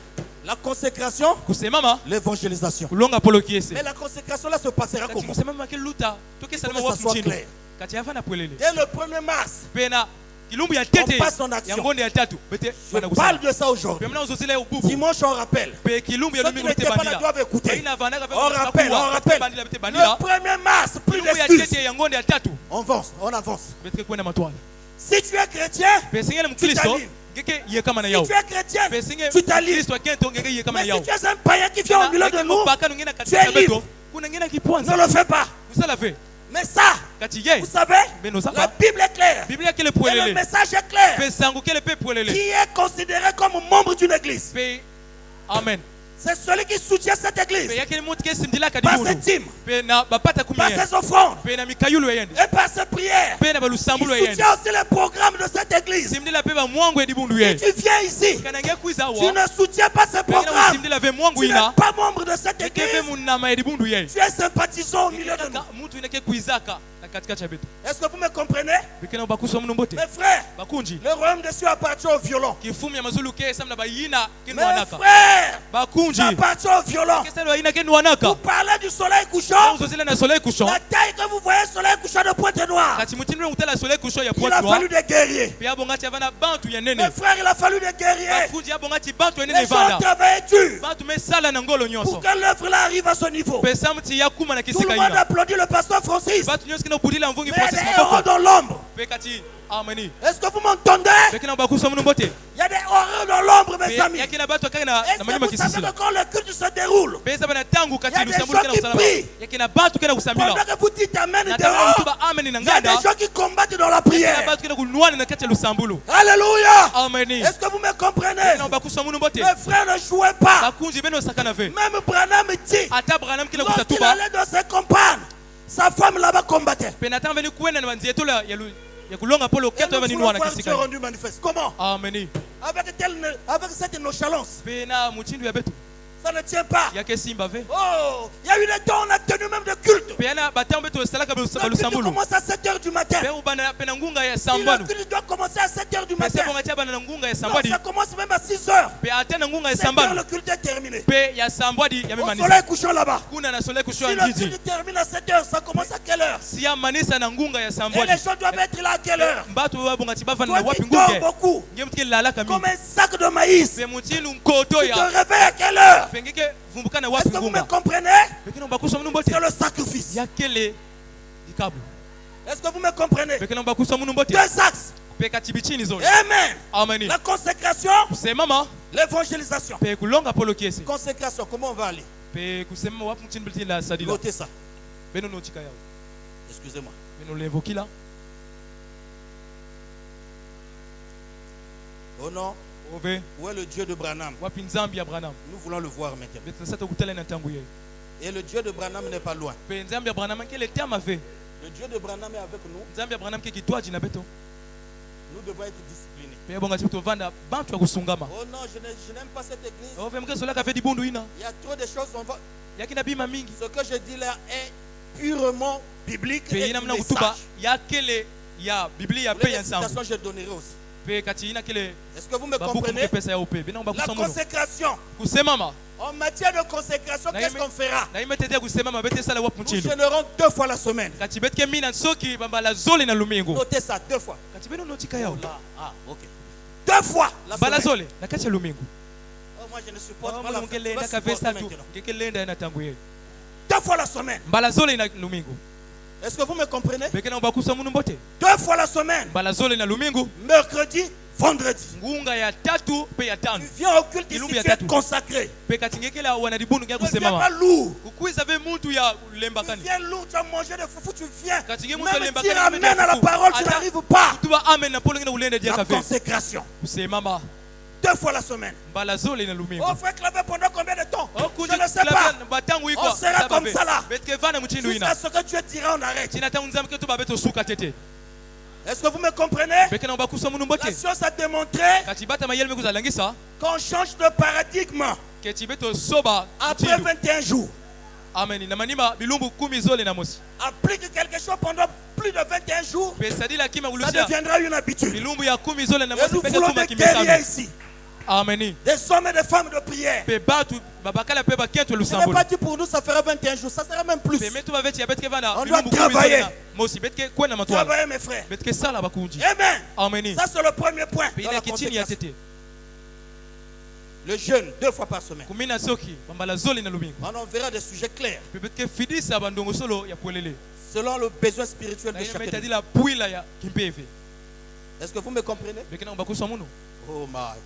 La consécration, Kusemama. l'évangélisation. Kulonga polo kiesi. Mais la consécration là se passera Kati comment? kusemama ke luta. Toke Pour salama que ça wafu soit mchindo. clair. Kati yafa na pwelele. Dès le 1er mars, Pena kilumbu ya tete. On passe en action. Ya ngonde ya tatu. Bete je bana parle kusema. de ça aujourd'hui. Pemna uzozile ububu. Dimanche, on rappelle. Pe kilumbu ya Ceux qui lumingu n'étaient te pas là bandila. doivent écouter. Ina vanaka On rappelle, on rappelle. Le 1er mars, plus Kilumbu ya d'excuses. tete ya ngonde ya tatu. On avance, on avance. Bete kwenda matwala. Si tu es chrétien, Pe singele tu mkristo. t'alignes. Ngeke ye kama na Si yao. tu es chrétienne, Pe singe tu t'alignes. Kristo akento ngeke ye kama Mais na si yao. tu es un païen qui vient au milieu de nous, Baka ngena tu katika es libre. beto. Kuna ngena ne kipwanza. le fais pas. Usala fe. Mais ça, Kati ye. vous savez, Beno la zapa. Bible est claire. Biblia kele Et le pwelele. message est clair. Pe sangu kele pe Qui pwelele. est considéré comme membre d'une église. Pe amen. C'est celui qui soutient cette église par ses dîmes, par ses offrandes et par ses prières. Il soutient aussi les programmes de cette église. Si tu viens ici, tu ne soutiens pas ces programmes, tu n'es pas membre de cette église, tu es sympathisant au milieu de nous. Est-ce que vous me comprenez? Mes frères, le royaume des cieux appartient aux violents. Mes frères, ça appartient aux violents. Vous parlez du soleil couchant. La taille que vous voyez, soleil couchant de Pointe-Noire. Il a fallu des guerriers. Mes frères, il a fallu des guerriers. Les gens ont travaillé dur pour que l'œuvre là arrive à ce niveau. Tout le monde applaudit le pasteur Francis. Mais il y a des héros dans l'ombre. Est-ce que vous m'entendez? Il y a des horreurs dans l'ombre, mes amis. Est-ce que vous savez que quand le culte se déroule, il y a des gens qui prient. Pendant que vous dites Amen dehors, il y a des gens qui combattent dans la prière. Alléluia. Est-ce que vous me comprenez? Mes frères ne jouaient pas. Même Branham dit, lorsqu'il allait dans ses campagnes, sa femme là-bas combattait. Comment? Avec cette nonchalance. Ça ne tient pas. Oh, il y a eu des temps où on a tenu même de culte. Le culte commence à 7h du matin. Si le culte doit commencer à 7h du matin, non, ça commence même à 6h. 7h, le culte est terminé. Au soleil couchant là-bas. Si le culte termine à 7h, ça commence à quelle heure? Et les gens doivent être là à quelle heure? Toi qui dors beaucoup, comme un sac de maïs, tu te réveilles à quelle heure? Est-ce que vous me comprenez? C'est le sacrifice. Est-ce que vous me comprenez? Deux axes. Amen. La consécration, l'évangélisation. Consécration, comment on va aller? Notez ça. Excusez-moi. Oh non. Où est le Dieu de Branham? Nous voulons le voir maintenant. Et le Dieu de Branham n'est pas loin. Le Dieu de Branham est avec nous. Nous devons être disciplinés. Oh non, je n'aime pas cette église. Il y a trop de choses. Ce que je dis là est purement biblique et du message. Les citations, je donnerai aussi. Est-ce que vous me comprenez? La consécration. En matière de consécration, qu'est-ce qu'on fera? Nous générons 2 fois la semaine. Notez ça, 2 fois. Ah, ok. 2 fois la semaine. Oh, moi je ne supporte pas la maintenant. 2 fois la semaine. Est-ce que vous me comprenez? 2 fois la semaine. Mercredi, vendredi. Tu viens au culte ici, tu es consacré. Tu ne viens pas lourd. Tu viens lourd, tu as mangé de foufou, tu viens. Même dire amen à la parole, tu n'arrives pas. La consécration. 2 fois la semaine. Oh frère Claver, pendant combien de temps? Je ne sais pas. On sera comme ça là. Jusqu'à ce que Dieu dira on arrête. Est-ce que vous me comprenez? La science a démontré qu'on change de paradigme après 21 jours. Applique quelque chose pendant plus de 21 jours, ça deviendra une habitude. Et nous voulons des guerriers ici. Des hommes et des femmes de prière. Ce n'est pas dit pour nous, ça fera 21 jours, ça sera même plus. On doit travailler. Travailler, mes frères. Amen. Ça, c'est le premier point. Dans la consécration. Le jeûne 2 fois par semaine. On en verra des sujets clairs. Selon le besoin spirituel de chacun. Est-ce que vous me comprenez? Oh my.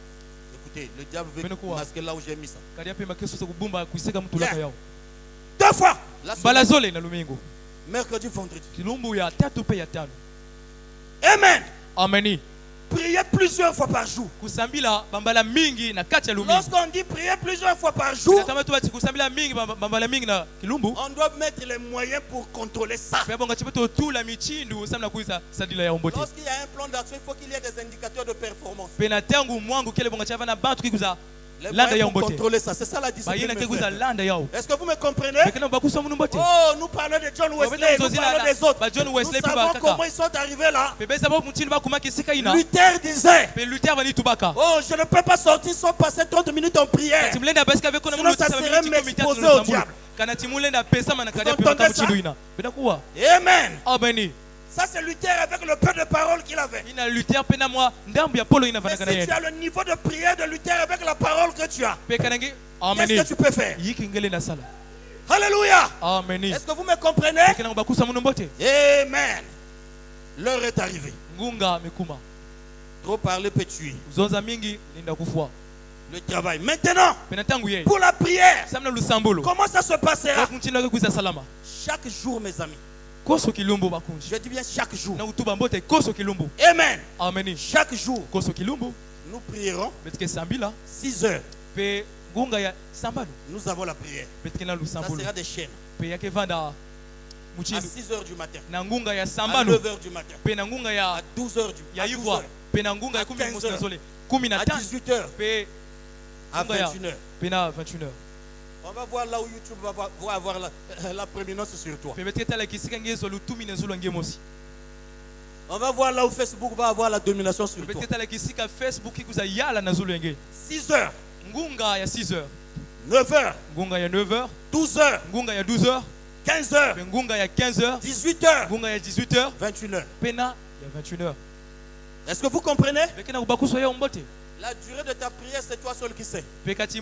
Écoutez, le diable veut masquer là où j'ai mis ça. 2 fois la semaine. Mercredi, vendredi. Amen. prier plusieurs fois par jour. Lorsqu'on dit prier plusieurs fois par jour, on doit mettre les moyens pour contrôler ça. Lorsqu'il y a un plan d'action, il faut qu'il y ait des indicateurs de performance. Les moyens pour contrôler ça, c'est ça la discipline. Est-ce que vous me comprenez? Oh, nous parlons de John Wesley, nous parlons des autres. Nous savons comment ils sont arrivés là. Luther disait, oh, je ne peux pas sortir sans passer 30 minutes en prière. Sinon ça serait m'exposer au diable. Amen. Ça c'est Luther avec le peu de paroles qu'il avait. Mais si tu as le niveau de prière de Luther avec la parole que tu as, qu'est-ce que tu peux faire? Alléluia. Est-ce que vous me comprenez? Amen. L'heure est arrivée. Trop parler peut tuer. Le travail. Maintenant, pour la prière, comment ça se passera? Chaque jour, mes amis. Je dis bien chaque jour. Amen. Chaque jour, nous prierons 6 heures. Nous avons la prière. Ça sera des chaînes. À 6 heures du matin, à 9 heures du matin, à 12 heures du matin, à 15 heures, à 18 heures, à 21 heures. On va voir là où YouTube va avoir la prééminence sur toi. On va voir là où Facebook va avoir la domination sur toi. 6 heures. 9 heures. 12 heures. 15 heures. 18 heures. 21 heures. Est-ce que vous comprenez? La durée de ta prière, c'est toi seul qui sais. Mais ces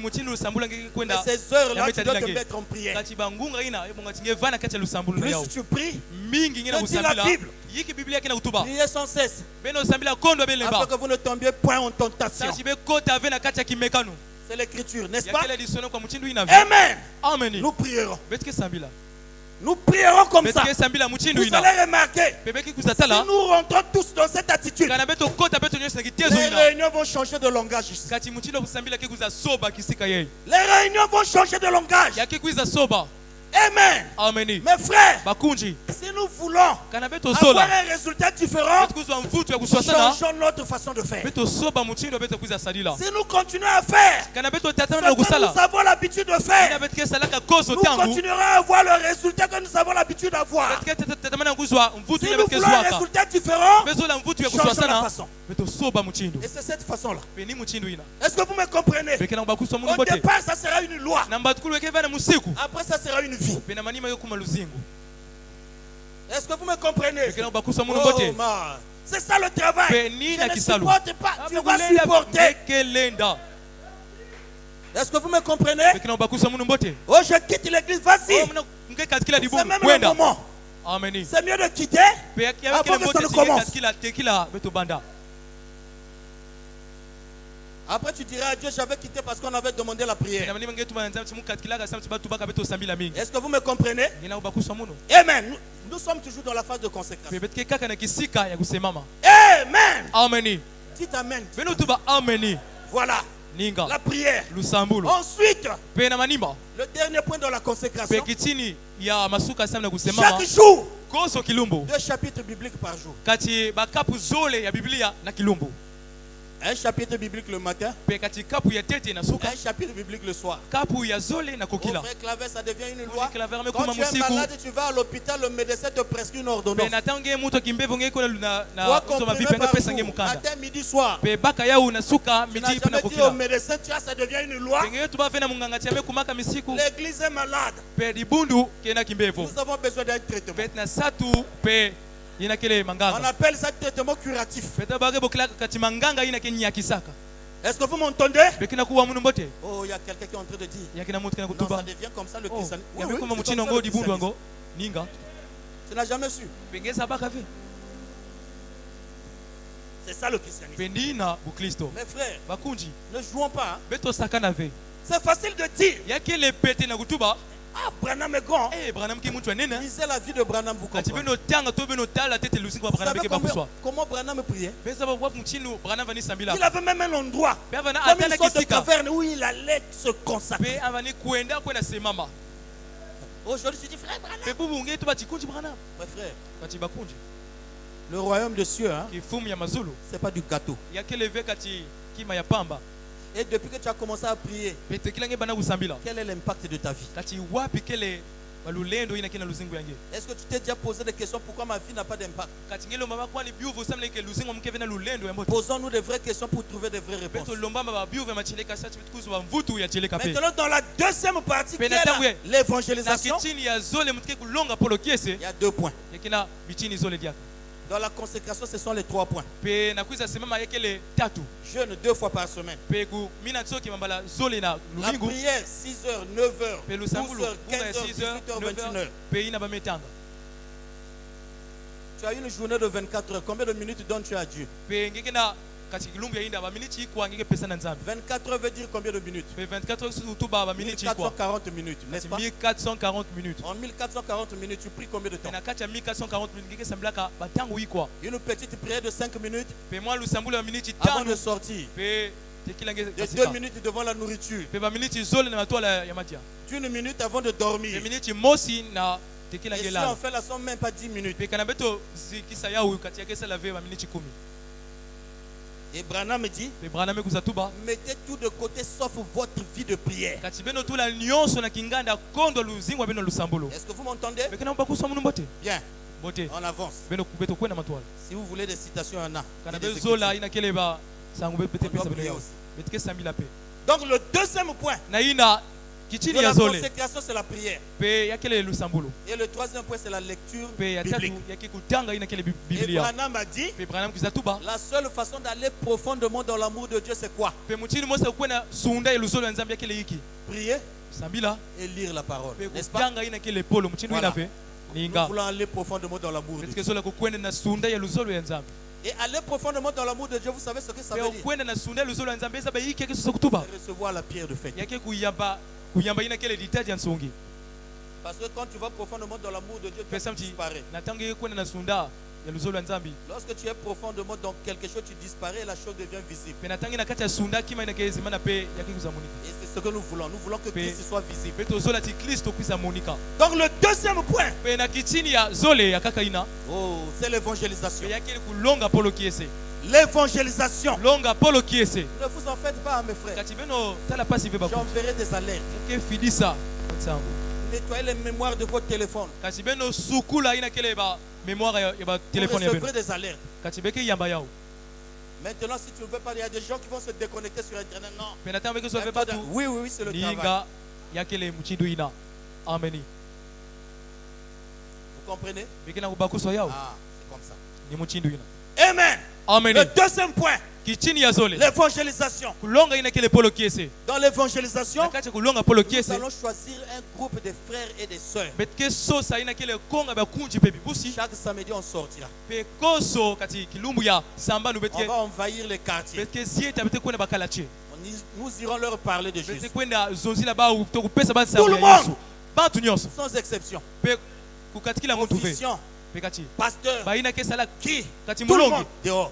heures-là, tu dois te mettre en prière. Plus tu pries, que dit la Bible, priez sans cesse, afin que vous ne tombiez point en tentation. C'est l'écriture, n'est-ce pas? Amen. Nous prierons. Nous prierons comme ça. Vous allez remarquer, si nous rentrons tous dans cette attitude, les réunions vont changer de langage ici. Les réunions vont changer de langage. Amen. Mes frères, si nous voulons avoir un résultat différent, changeons notre façon de faire. Si nous continuons à faire ce que nous avons l'habitude de faire, nous continuerons à avoir le résultat que nous avons l'habitude d'avoir. Si nous voulons un résultat différent, changeons la façon. Et c'est cette façon-là. Est-ce que vous me comprenez? Au départ, ça sera une loi. Après, ça sera une vie. Est-ce que vous me comprenez? Oh, c'est ça le travail. Je ne supporte pas. Tu vas supporter. Est-ce que vous me comprenez? Oh, je quitte l'église. Vas-y. C'est même le moment. C'est mieux de quitter avant que ça ne commence. Après tu diras à Dieu, j'avais quitté parce qu'on avait demandé la prière. Est-ce que vous me comprenez? Amen. Nous sommes toujours dans la phase de consécration. Amen. Dites amen. Voilà. La prière. Ensuite, le dernier point dans la consécration. Chaque jour, 2 chapitres bibliques par jour. Un chapitre biblique le matin, un chapitre biblique le soir. Frère Claver, ça devient une loi. Quand tu es malade, tu vas à l'hôpital, le médecin te prescrit une ordonnance. 3 comprimés par jour, matin, midi, soir. Tu n'as jamais dit au médecin, ça devient une loi. L'église est malade. Nous avons besoin d'un traitement. On appelle ça traitement curatif. Est-ce que vous m'entendez? Oh, il y a quelqu'un qui est en train de dire. Non, ça devient comme ça le christianisme. Tu n'as jamais su. C'est ça le christianisme. Mes frères, ne jouons pas. C'est facile de dire. Ah, Branham est grand. Lisez la vie de Branham, vous comprenez. Vous savez comment Branham priait? Il avait même un endroit, comme une sorte de caverne où il allait se consacrer. Aujourd'hui, tu dis frère Branham. Mes frères, le royaume de cieux, hein, c'est pas du gâteau. Et depuis que tu as commencé à prier, quel est l'impact de ta vie? Est-ce que tu t'es déjà posé des questions pourquoi ma vie n'a pas d'impact? Posons-nous des vraies questions pour trouver des vraies réponses. Maintenant, dans la deuxième partie, qui est l'évangélisation, il y a 2 points. Dans la consécration, ce sont les 3 points. Jeûne 2 fois par semaine. La prière 6h, 9h, 12h, 15h, 18h, 21h. Tu as une journée de 24 heures. Combien de minutes donnes-tu à Dieu? 24 heures veut dire combien de minutes? 1440 minutes, n'est-ce pas? 1440 minutes. En 1440 minutes, tu pries combien de temps? Une petite prière de 5 minutes avant de sortir. De 2 minutes devant la nourriture. D'une minute avant de dormir. Et si on fait la somme, même pas 10 minutes. Et Branham dit, mettez tout de côté sauf votre vie de prière. Est-ce que vous m'entendez? Bien, on avance. Si vous voulez des citations, il y en a. Donc le deuxième point de la consécration, c'est la prière. Et le troisième point, c'est la lecture biblique. Et Branham a dit, la seule façon d'aller profondément dans l'amour de Dieu, c'est quoi? Prier et lire la parole. N'est-ce pas? Voilà. Nous voulons aller profondément dans l'amour de Dieu. Et aller profondément dans l'amour de Dieu, vous savez ce que ça veut dire? C'est recevoir la pierre de fête. Parce que quand tu vas profondément dans l'amour de Dieu, tu disparais. Lorsque tu es profondément dans quelque chose, tu disparais et la chose devient visible. Et c'est ce que nous voulons. Nous voulons que Christ soit visible. Donc le deuxième point, c'est l'évangélisation. L'évangélisation. Ne vous en faites pas, mes frères. J'enverrai des alertes. Nettoyez les mémoires de votre téléphone. Vous recevrez des alertes. Maintenant, si tu ne veux pas, il y a des gens qui vont se déconnecter sur Internet. Non. Oui, c'est le travail. Vous comprenez? Ah, c'est comme ça. Amen. Le deuxième point, l'évangélisation. Dans l'évangélisation, nous allons choisir un groupe de frères et de sœurs. Chaque samedi, on sortira. On va envahir les quartiers. Nous irons leur parler de Jésus. Tout le monde, sans exception. Officiant, pasteur, qui, tout le monde dehors.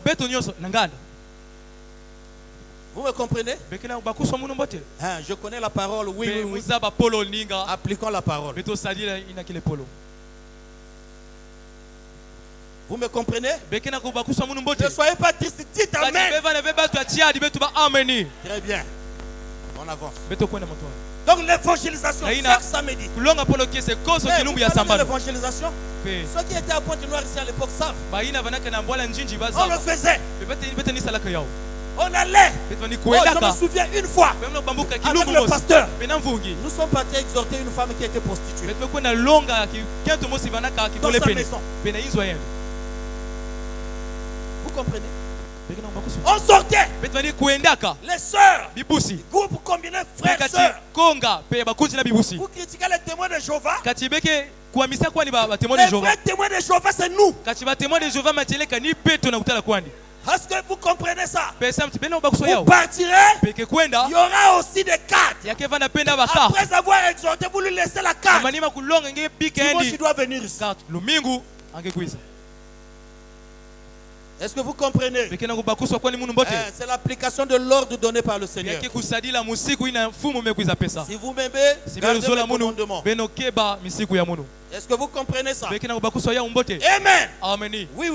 Vous me comprenez? Je connais la parole, oui. Appliquons la parole. Vous me comprenez? Ne soyez pas triste, dites amen. Très bien, on avance. Donc l'évangélisation chaque samedi. L'évangélisation, ceux qui étaient à Pointe-Noire ici à l'époque savent. On le faisait. On allait. Je me souviens une fois avec le pasteur. Nous sommes partis exhorter une femme qui était prostituée dans sa maison. Vous comprenez? On sortait. Les sœurs, groupe combiné, frères et sœurs. Vous critiquez les témoins de Jéhovah. Les vrais témoins de Jéhovah, c'est nous. Est-ce que vous comprenez ça? Vous partirez, il y aura aussi des cartes. Après avoir exhorté, vous lui laissez la carte. Dimanche, il doit venir ici. Est-ce que vous comprenez? C'est l'application de l'ordre donné par le Seigneur. Si vous m'aimez, gardez le commandement. Est-ce que vous comprenez ça? Amen. Oui.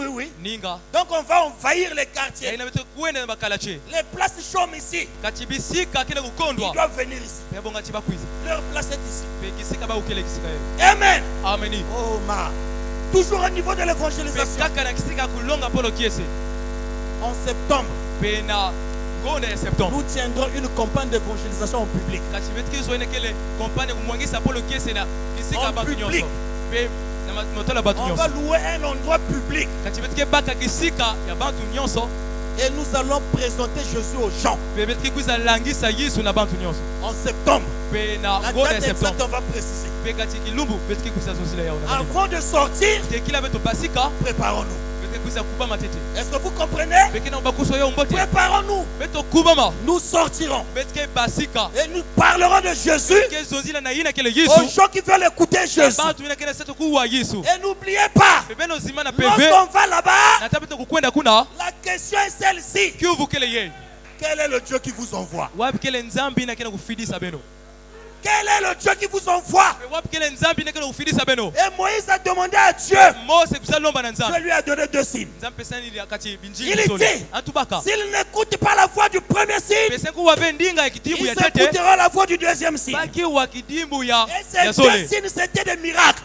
Donc on va envahir les quartiers. Les places chôment ici. Ils doivent venir ici. Leur place est ici. Amen. Oh ma. Toujours au niveau de l'évangélisation. En septembre, nous tiendrons une campagne d'évangélisation en public. On va louer un endroit public. Et nous allons présenter Jésus aux gens. En septembre. La date exacte, on va préciser. Avant de sortir, préparons-nous. Est-ce que vous comprenez? Préparons-nous. Nous sortirons. Et nous parlerons de Jésus aux gens qui veulent écouter Jésus. Et n'oubliez pas, lorsqu'on va là-bas, la question est celle-ci. Quel est le Dieu qui vous envoie? Quel est le Dieu qui vous envoie? Et Moïse a demandé à Dieu. Dieu lui a donné 2 signes. Il dit, s'il n'écoute pas la voix du premier signe, ils écouteront la voix du deuxième signe. Et ces 2 signes, c'était des miracles.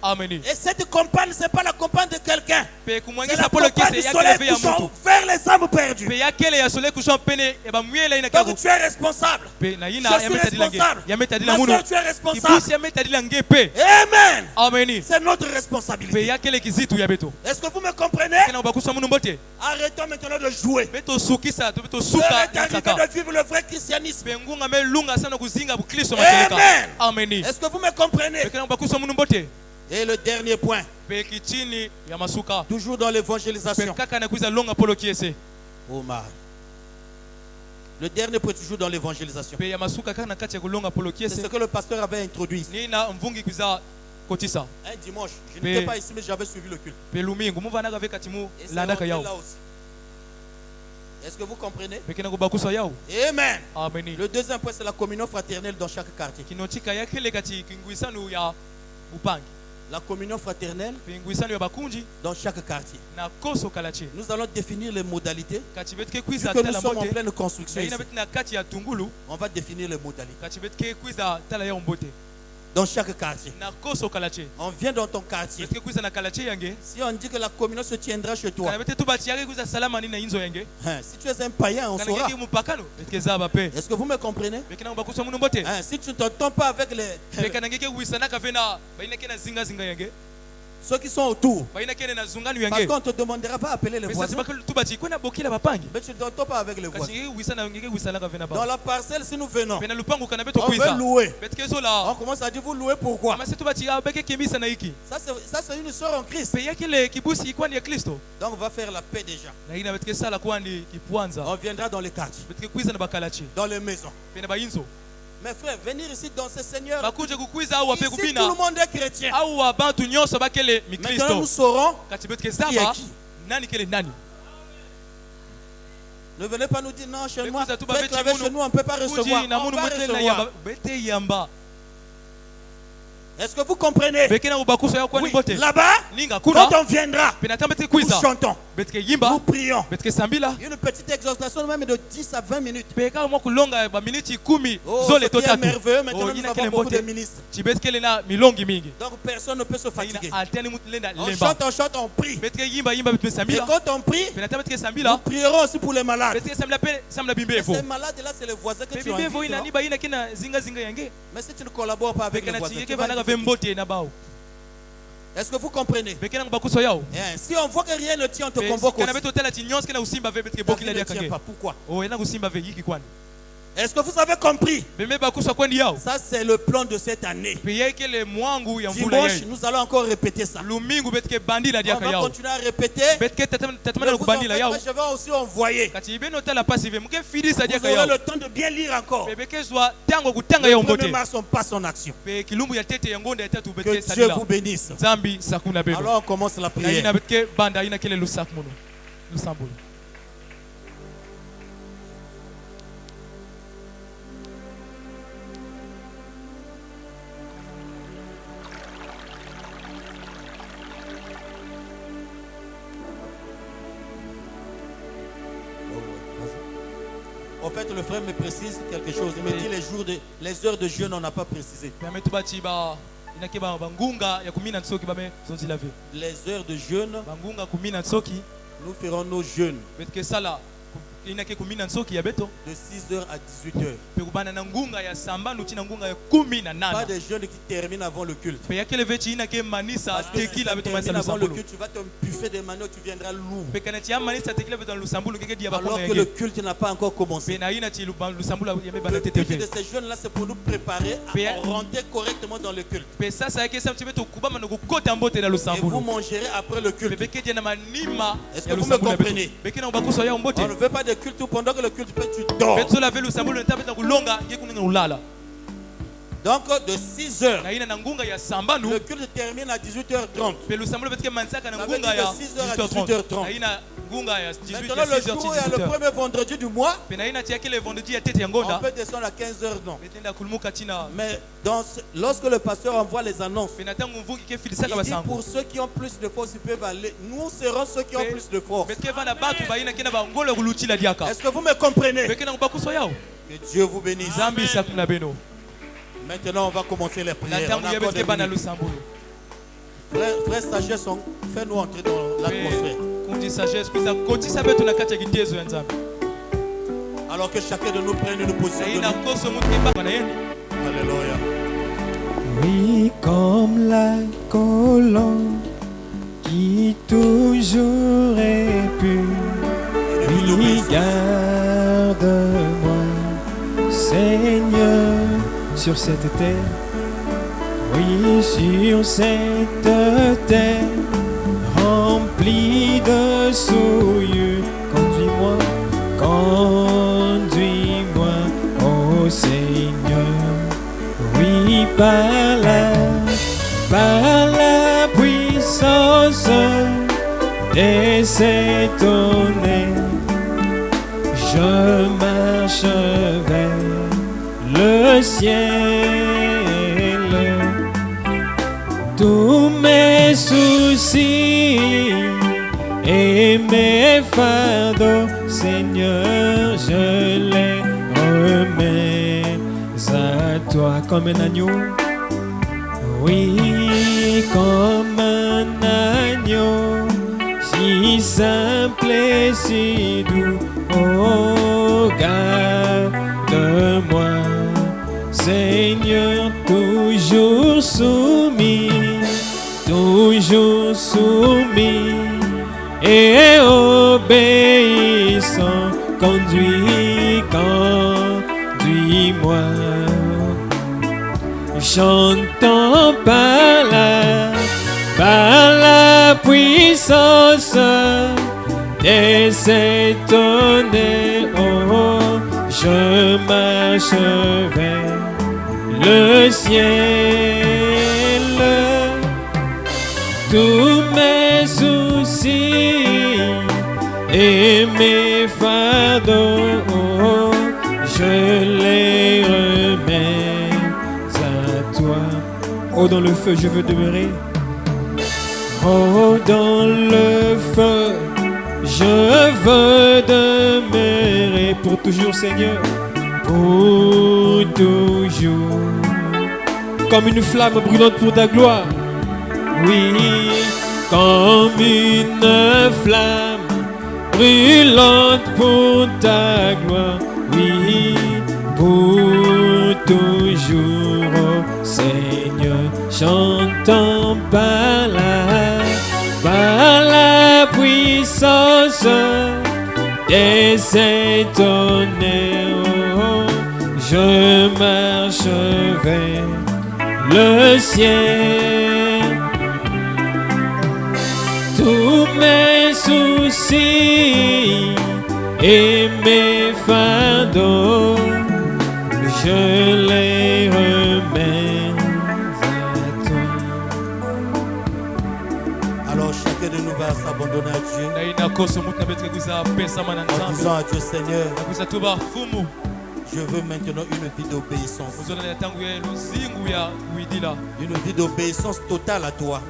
Amen. Et cette campagne, ce n'est pas la campagne de quelqu'un. C'est la campagne du soleil couchant vers les âmes perdues. Donc tu es responsable. Je suis responsable. Ma soeur, tu es responsable. Amen. C'est notre responsabilité. Est-ce que vous me comprenez? Arrêtons maintenant de jouer. L'heure est arrivée de vivre le vrai christianisme. Amen. Est-ce que vous me comprenez? Et le dernier point, toujours dans l'évangélisation. Oh my. Le dernier point, toujours dans l'évangélisation. C'est ce que le pasteur avait introduit ici. Un dimanche, je n'étais pas ici, mais j'avais suivi le culte. Et c'est là aussi. Est-ce que vous comprenez? Amen. Le deuxième point, c'est la communion fraternelle dans chaque quartier. La communion fraternelle dans chaque quartier. Nous allons définir les modalités. Vu que nous sommes en pleine construction ici, on va définir les modalités. Dans chaque quartier. On vient dans ton quartier. Si on dit que la communion se tiendra chez toi, si tu es un païen, on saura. Est-ce que vous me comprenez? Si tu ne t'entends pas avec les ceux qui sont autour, parce qu'on te demandera pas d'appeler les voisins, mais tu ne t'entends pas avec les voisins. Dans la parcelle, si nous venons, on veut louer. On commence à dire, vous louez pourquoi? Ça c'est une sœur en Christ. Donc on va faire la paix déjà. On viendra dans les quartiers, dans les maisons. Mes frères, venir ici dans ce Seigneur, ici tout le monde est chrétien. Maintenant nous saurons qui est qui. Ne venez pas nous dire non, chez moi, faites claver chez nous, on ne peut pas recevoir. On va recevoir. Est-ce que vous comprenez? Oui. Là-bas, quand on viendra, nous chantons, nous prions. Une petite exhortation même de 10 à 20 minutes. Oh, ce qui est merveilleux, maintenant nous avons beaucoup de ministres. Donc personne ne peut se fatiguer. On chante, on prie. Et quand on prie, nous prierons aussi pour les malades. Et ces malades-là, c'est les voisins que tu invites. Mais si tu ne collabores pas avec les voisins, est-ce que vous comprenez? Si on voit que rien ne tient, on te convoque aussi. Ne tient pas. Pourquoi? Est-ce que vous avez compris? Ça, c'est le plan de cette année. Dimanche, nous allons encore répéter ça. On va continuer à répéter. Je vais aussi envoyer. Vous aurez le temps de bien lire encore. Le 1er mars, on passe en action. Que Dieu vous bénisse. Alors on commence la prière. En fait, le frère me précise quelque chose. Il me dit les heures de jeûne, on n'a pas précisé. Les heures de jeûne, nous ferons nos jeûnes de 6h à 18h. Pas de jeûne qui termine avant le culte. Parce que si ça termine avant le culte, tu vas te buffer des maniocs, tu viendras lourd. Alors que le culte n'a pas encore commencé. Le but de ces jeûnes-là, c'est pour nous préparer à rentrer correctement dans le culte. Et vous mangerez après le culte. Est-ce que vous me comprenez? On ne veut pas de culte pendant que le culte fait, tu dors. Donc de 6h, le culte termine à 18h30. Ça veut dire de 6h à 18h30. Maintenant le jour, il y a le premier vendredi du mois. On peut descendre à 15h, non. Mais lorsque le pasteur envoie les annonces, il dit pour ceux qui ont plus de force, ils peuvent aller. Nous serons ceux qui ont plus de force. Est-ce que vous me comprenez? Que Dieu vous bénisse. Maintenant, on va commencer les prières. Frère Sagesse, fais-nous entrer dans l'atmosphère. Alors que chacun de nous prenne une position. Alléluia. Oui, comme la colombe qui toujours est pure. Oui, garde-moi, Seigneur, sur cette terre. Oui, sur cette terre remplie de souillures. Conduis-moi, conduis-moi, ô Seigneur. Oui, par la puissance de cet honneur, je marche vers le ciel. Tous mes soucis et mes fardeaux, Seigneur, je les remets à toi comme un agneau. Oui, comme un agneau, si simple et si doux. Oh, garde-moi, Seigneur, toujours soumis et obéissant. Conduis-moi, chantant par la puissance de cet honneur. Oh, je marche vers le ciel. Tous mes soucis et mes fardeaux, oh, je les remets à toi. Oh, dans le feu, je veux demeurer. Oh, dans le feu, je veux demeurer pour toujours, Seigneur, pour toujours. Comme une flamme brûlante pour ta gloire. Oui, comme une flamme brûlante pour ta gloire. Oui, pour toujours, oh Seigneur, chantant par la puissance de cet honneur. je marche vers le ciel. Tous mes soucis et mes fardeaux, je les remets à toi. Alors chacun de nous va s'abandonner à Dieu. En disant à Dieu, Seigneur, je veux maintenant une vie d'obéissance. Une vie d'obéissance totale à toi.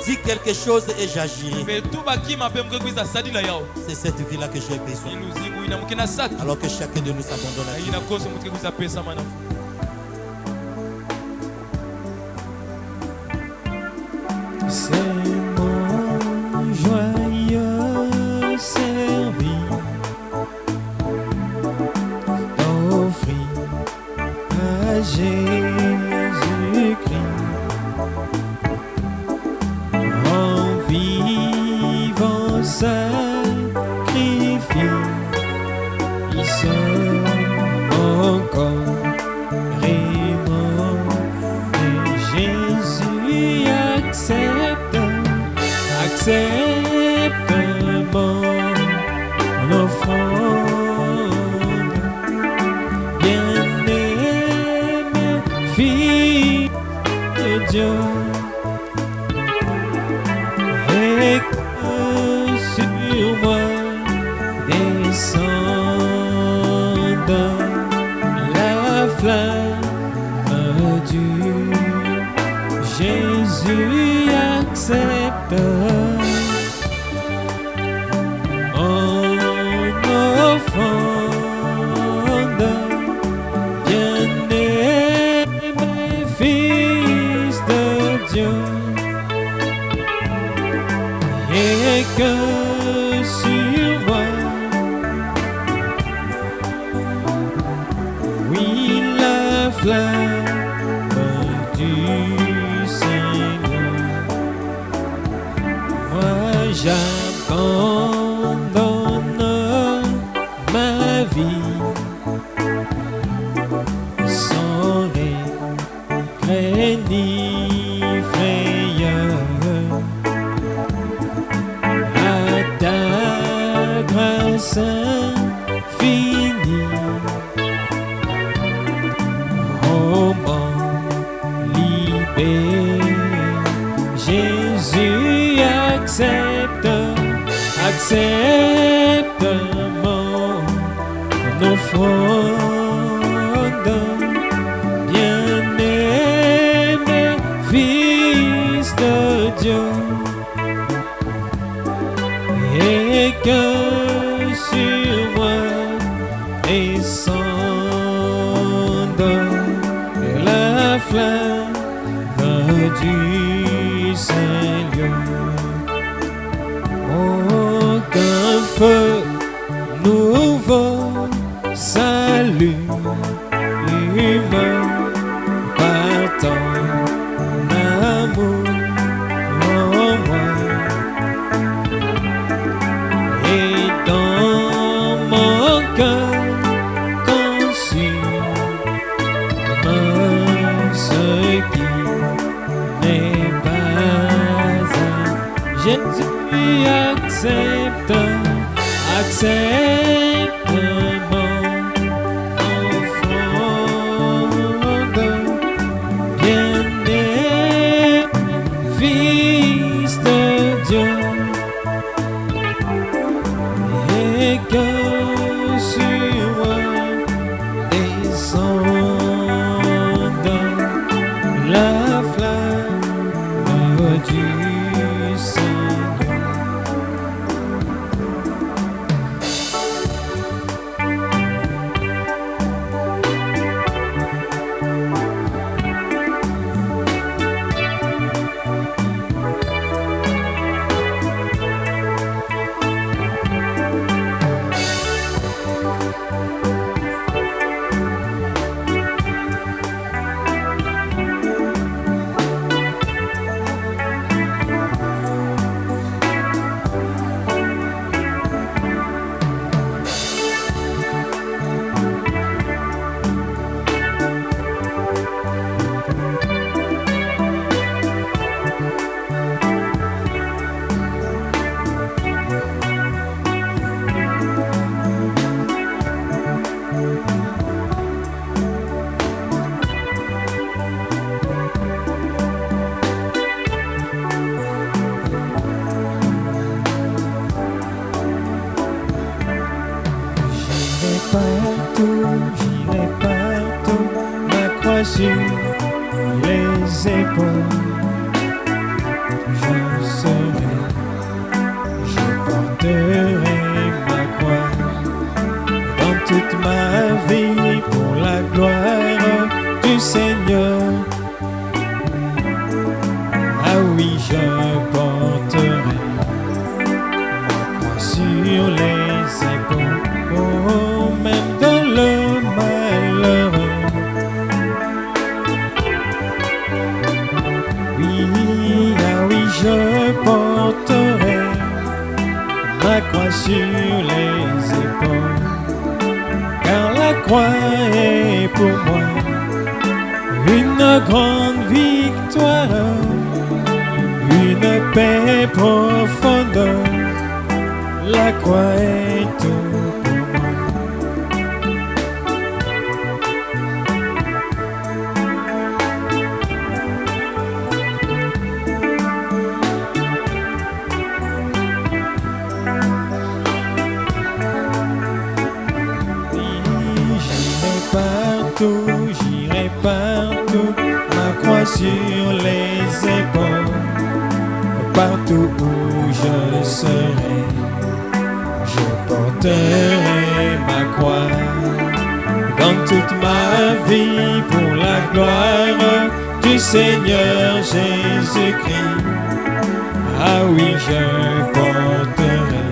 Dis quelque chose et j'agirai. C'est cette vie-là que j'ai besoin. Alors que chacun de nous s'abandonne à Dieu. C'est mon joyeux service d'offrir à Jésus-Christ en vivant sacrifice encore aimant. Et Jésus accepte mon offrande. Bien-aimé fille de Dieu, et que sur moi descende la flamme du Jésus accepte mon offrande. Bien-aimé fils de Dieu, et que sur moi, oui, la flamme du Seigneur. Moi j'abandonne ma vie sans regret ni frayeur à ta grâce infinie. Oh mon libère, Jésus accepte mon offrande. Bien-aimé fils de Dieu, et que sur moi descende la flamme du Seigneur. Oh, qu'un feu nouveau s'allume par ton amour en moi, et dans mon cœur consume ce qui n'est pas à Jésus. Accepte mon offrande. Bien-aimé fils de Dieu, et que sur moi descende la flamme du Seigneur. croix sur les épaules. Je serai, je porterai ma croix dans toute ma vie pour la gloire du Seigneur. Ah oui, je porterai ma croix sur les épaules. Oh, même dans le malheur. Oui, ah oui, je porterai ma croix sur les épaules. Car la croix est pour moi une grande victoire, une paix profonde. La croix est tout pour moi. J'irai partout, ma croix sur les épaules. Partout où je serai, je porterai ma croix. Dans toute ma vie pour la gloire du Seigneur Jésus-Christ. Ah oui, je porterai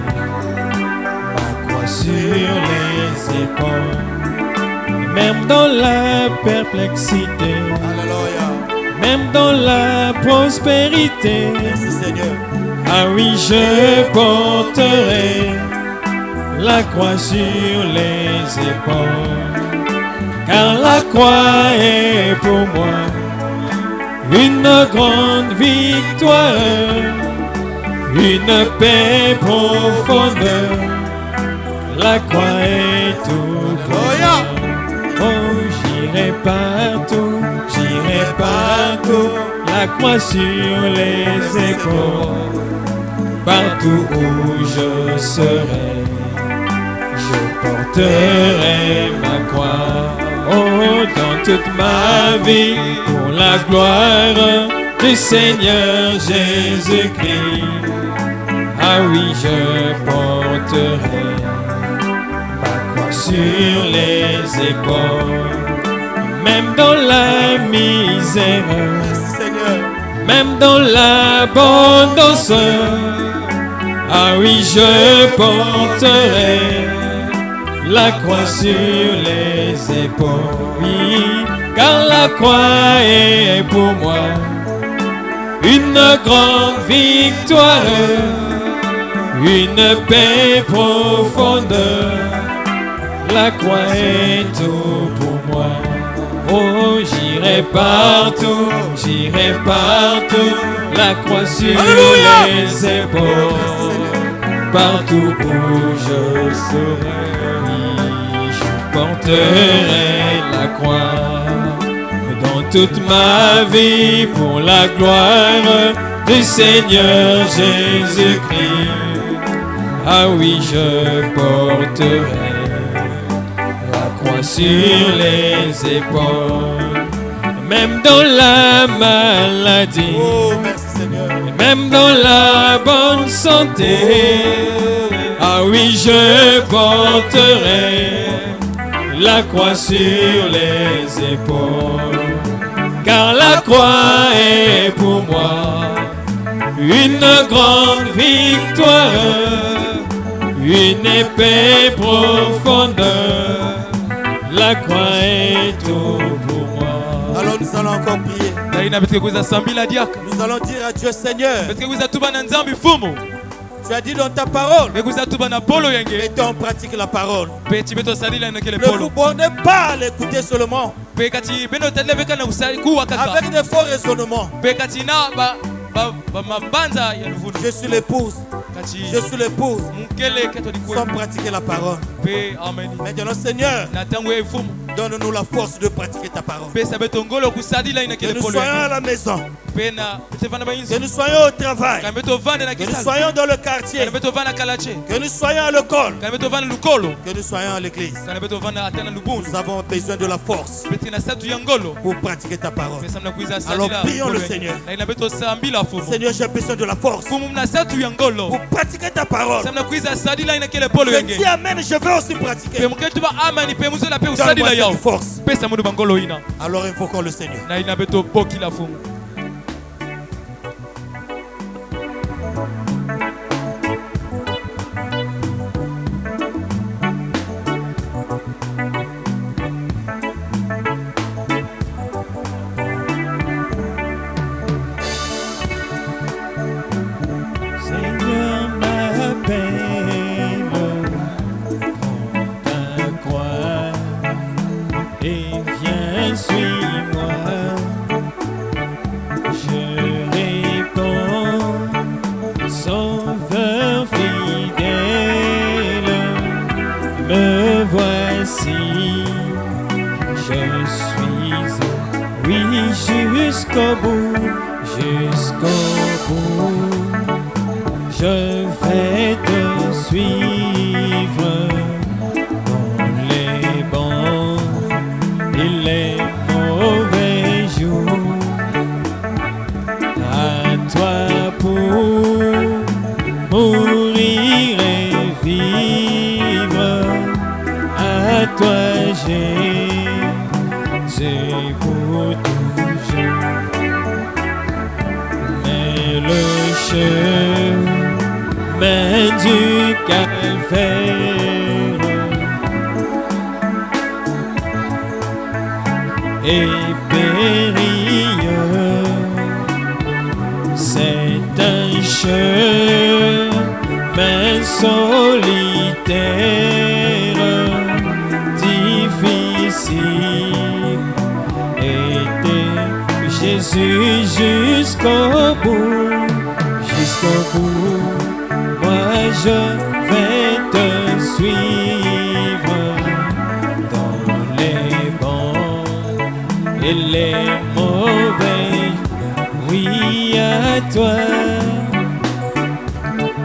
ma croix sur les épaules. Même dans la perplexité, Alléluia. Même dans la prospérité, merci Seigneur. Ah oui, je porterai la croix sur les épaules. Car la croix est pour moi une grande victoire, une paix profonde. La croix est tout pour moi. Oh, j'irai partout, la croix sur les épaules. Partout où je serai, je porterai ma croix. Oh, dans toute ma vie, pour la gloire du Seigneur Jésus-Christ. Ah oui, je porterai sur les épaules, même dans la misère, même dans l'abondance. Ah oui, je porterai la croix sur les épaules, oui, car la croix est pour moi une grande victoire, une paix profonde. La croix est tout pour moi. Oh, j'irai partout, la croix sur Alléluia. Les épaules. Partout où je serai, oui, je porterai la croix. Dans toute ma vie pour la gloire du Seigneur Jésus-Christ. Ah oui, je porterai sur les épaules, même dans la maladie, oh, merci Seigneur. Même dans la bonne santé. Ah oui, je porterai la croix sur les épaules, car la croix est pour moi une grande victoire, une épée profonde. La croix est tout pour moi. Alors nous allons encore prier. Nous allons dire à Dieu Seigneur. Tu as dit dans ta parole. Mettons en pratique la parole. Ne vous bornez pas à l'écouter seulement. Avec des faux raisonnements. Je suis l'épouse. Je suis l'épouse. Sans pratiquer la parole. Maintenant Seigneur, donne-nous la force de pratiquer ta parole. Que nous soyons à la maison. Que nous soyons au travail. Que nous soyons dans le quartier. Que nous soyons à l'école. Que nous soyons à l'église. Nous avons besoin de la force pour pratiquer ta parole. Alors prions le Seigneur. Seigneur, j'ai besoin de la force pour pratiquer ta parole. Je dis amen, je veux aussi pratiquer. Donne-moi cette force. Alors invoquons le Seigneur. Jusqu'au bout, je vais te suivre dans les bons et les mauvais jours. À toi pour mourir et vivre, à toi Jésus pour toujours. Le chemin du calvaire est périlleux. C'est un chemin solitaire, difficile. Et Jésus jusqu'au bout. Moi je vais te suivre dans les bons et les mauvais. Oui, à toi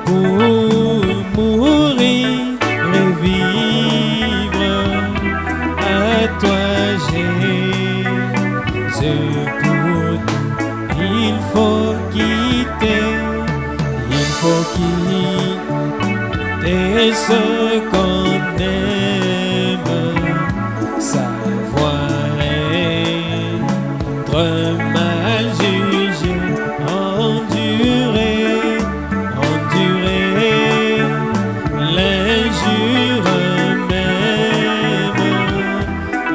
pour mourir et vivre. À toi Jésus pour tout. Il faut quitter ce qu'on aime, savoir être mal jugé, endurer l'injure même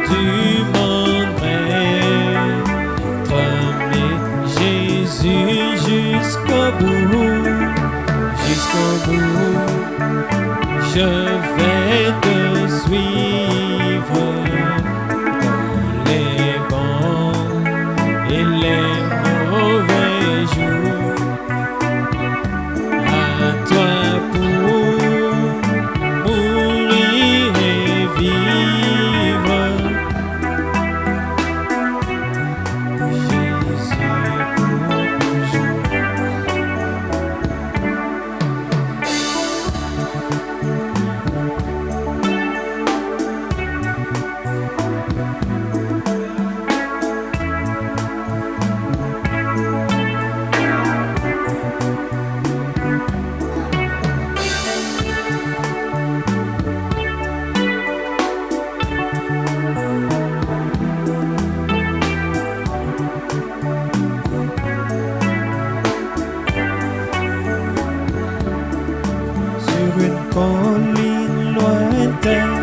du monde, mais Jésus jusqu'au bout. Je vais te suivre dans les bons et les mauvais jours. À toi pour mourir et vivre. Jésus pour toujours. Colline lointaine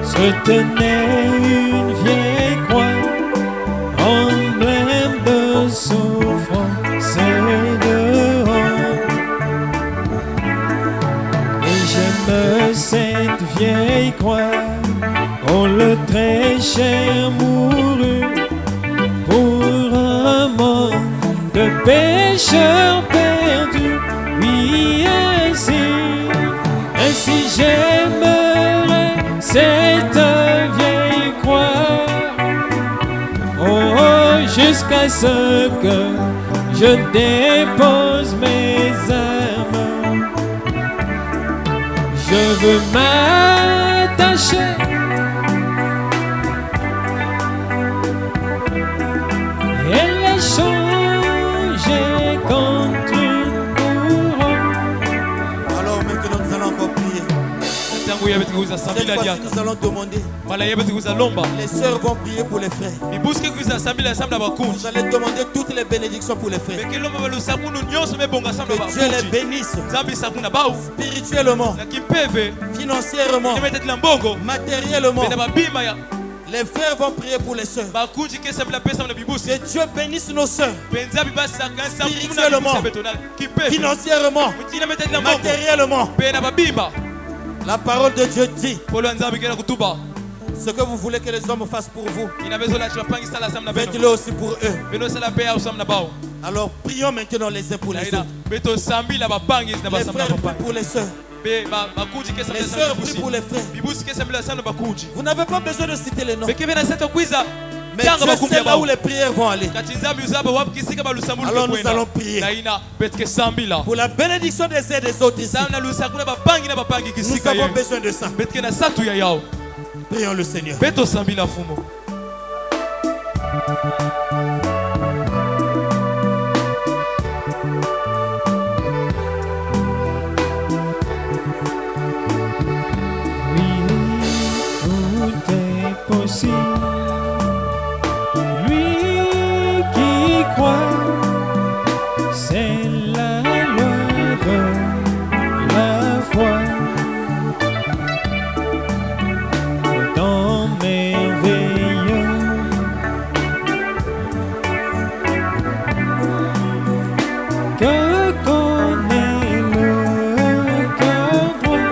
se tenait une vieille croix, emblème de souffrance et de honte. Et j'aime cette vieille croix, oh le très cher mourut pour un monde de pécheurs perdus. Oui, ainsi j'aimerais cette vieille croix, oh, jusqu'à ce que je dépose mes armes. Je veux m'attacher et l'échanger contre une couronne. Alors maintenant nous allons encore prier. Cette fois-ci nous allons demander. Les sœurs vont prier pour les frères. Vous allez demander toutes les bénédictions pour les frères. Que Dieu les bénisse spirituellement, financièrement, matériellement. Les frères vont prier pour les sœurs. Que Dieu bénisse nos sœurs spirituellement, financièrement, matériellement. La parole de Dieu dit: ce que vous voulez que les hommes fassent pour vous, faites-le aussi pour eux. Alors prions maintenant les uns pour les autres. Les frères prient pour les sœurs. Les sœurs prient pour les frères. Vous n'avez pas besoin de citer les noms. Mais Dieu sait là où les prières vont aller. Alors nous allons prier pour la bénédiction des uns et des autres ici. Nous avons besoin de ça. Prions le Seigneur. Oui, tout est possible. Lui qui croit, c'est la loi de la foi. Dans merveilleux que connaît le cœur droit.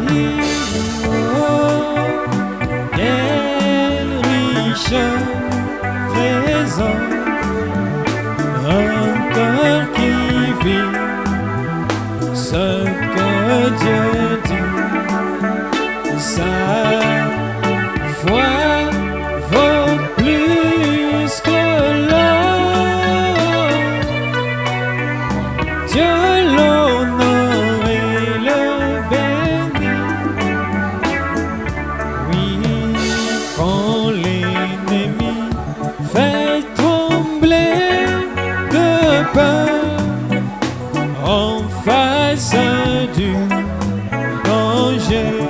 Oui, oh, quel riche trésor, un cœur qui vit ce que Dieu dit. Sa foi vaut plus que l'or. Dieu l'honore et le bénit. Oui, quand l'ennemi fait trembler de peur en face du danger.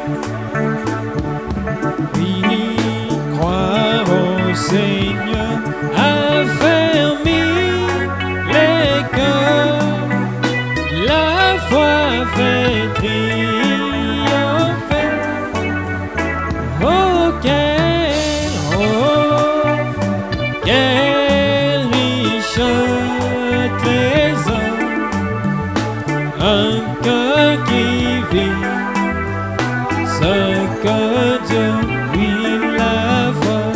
Seigneur affermit les cœurs, la foi fait triompher. Oh quel riche trésor, un cœur qui vit ce que Dieu lui la voix.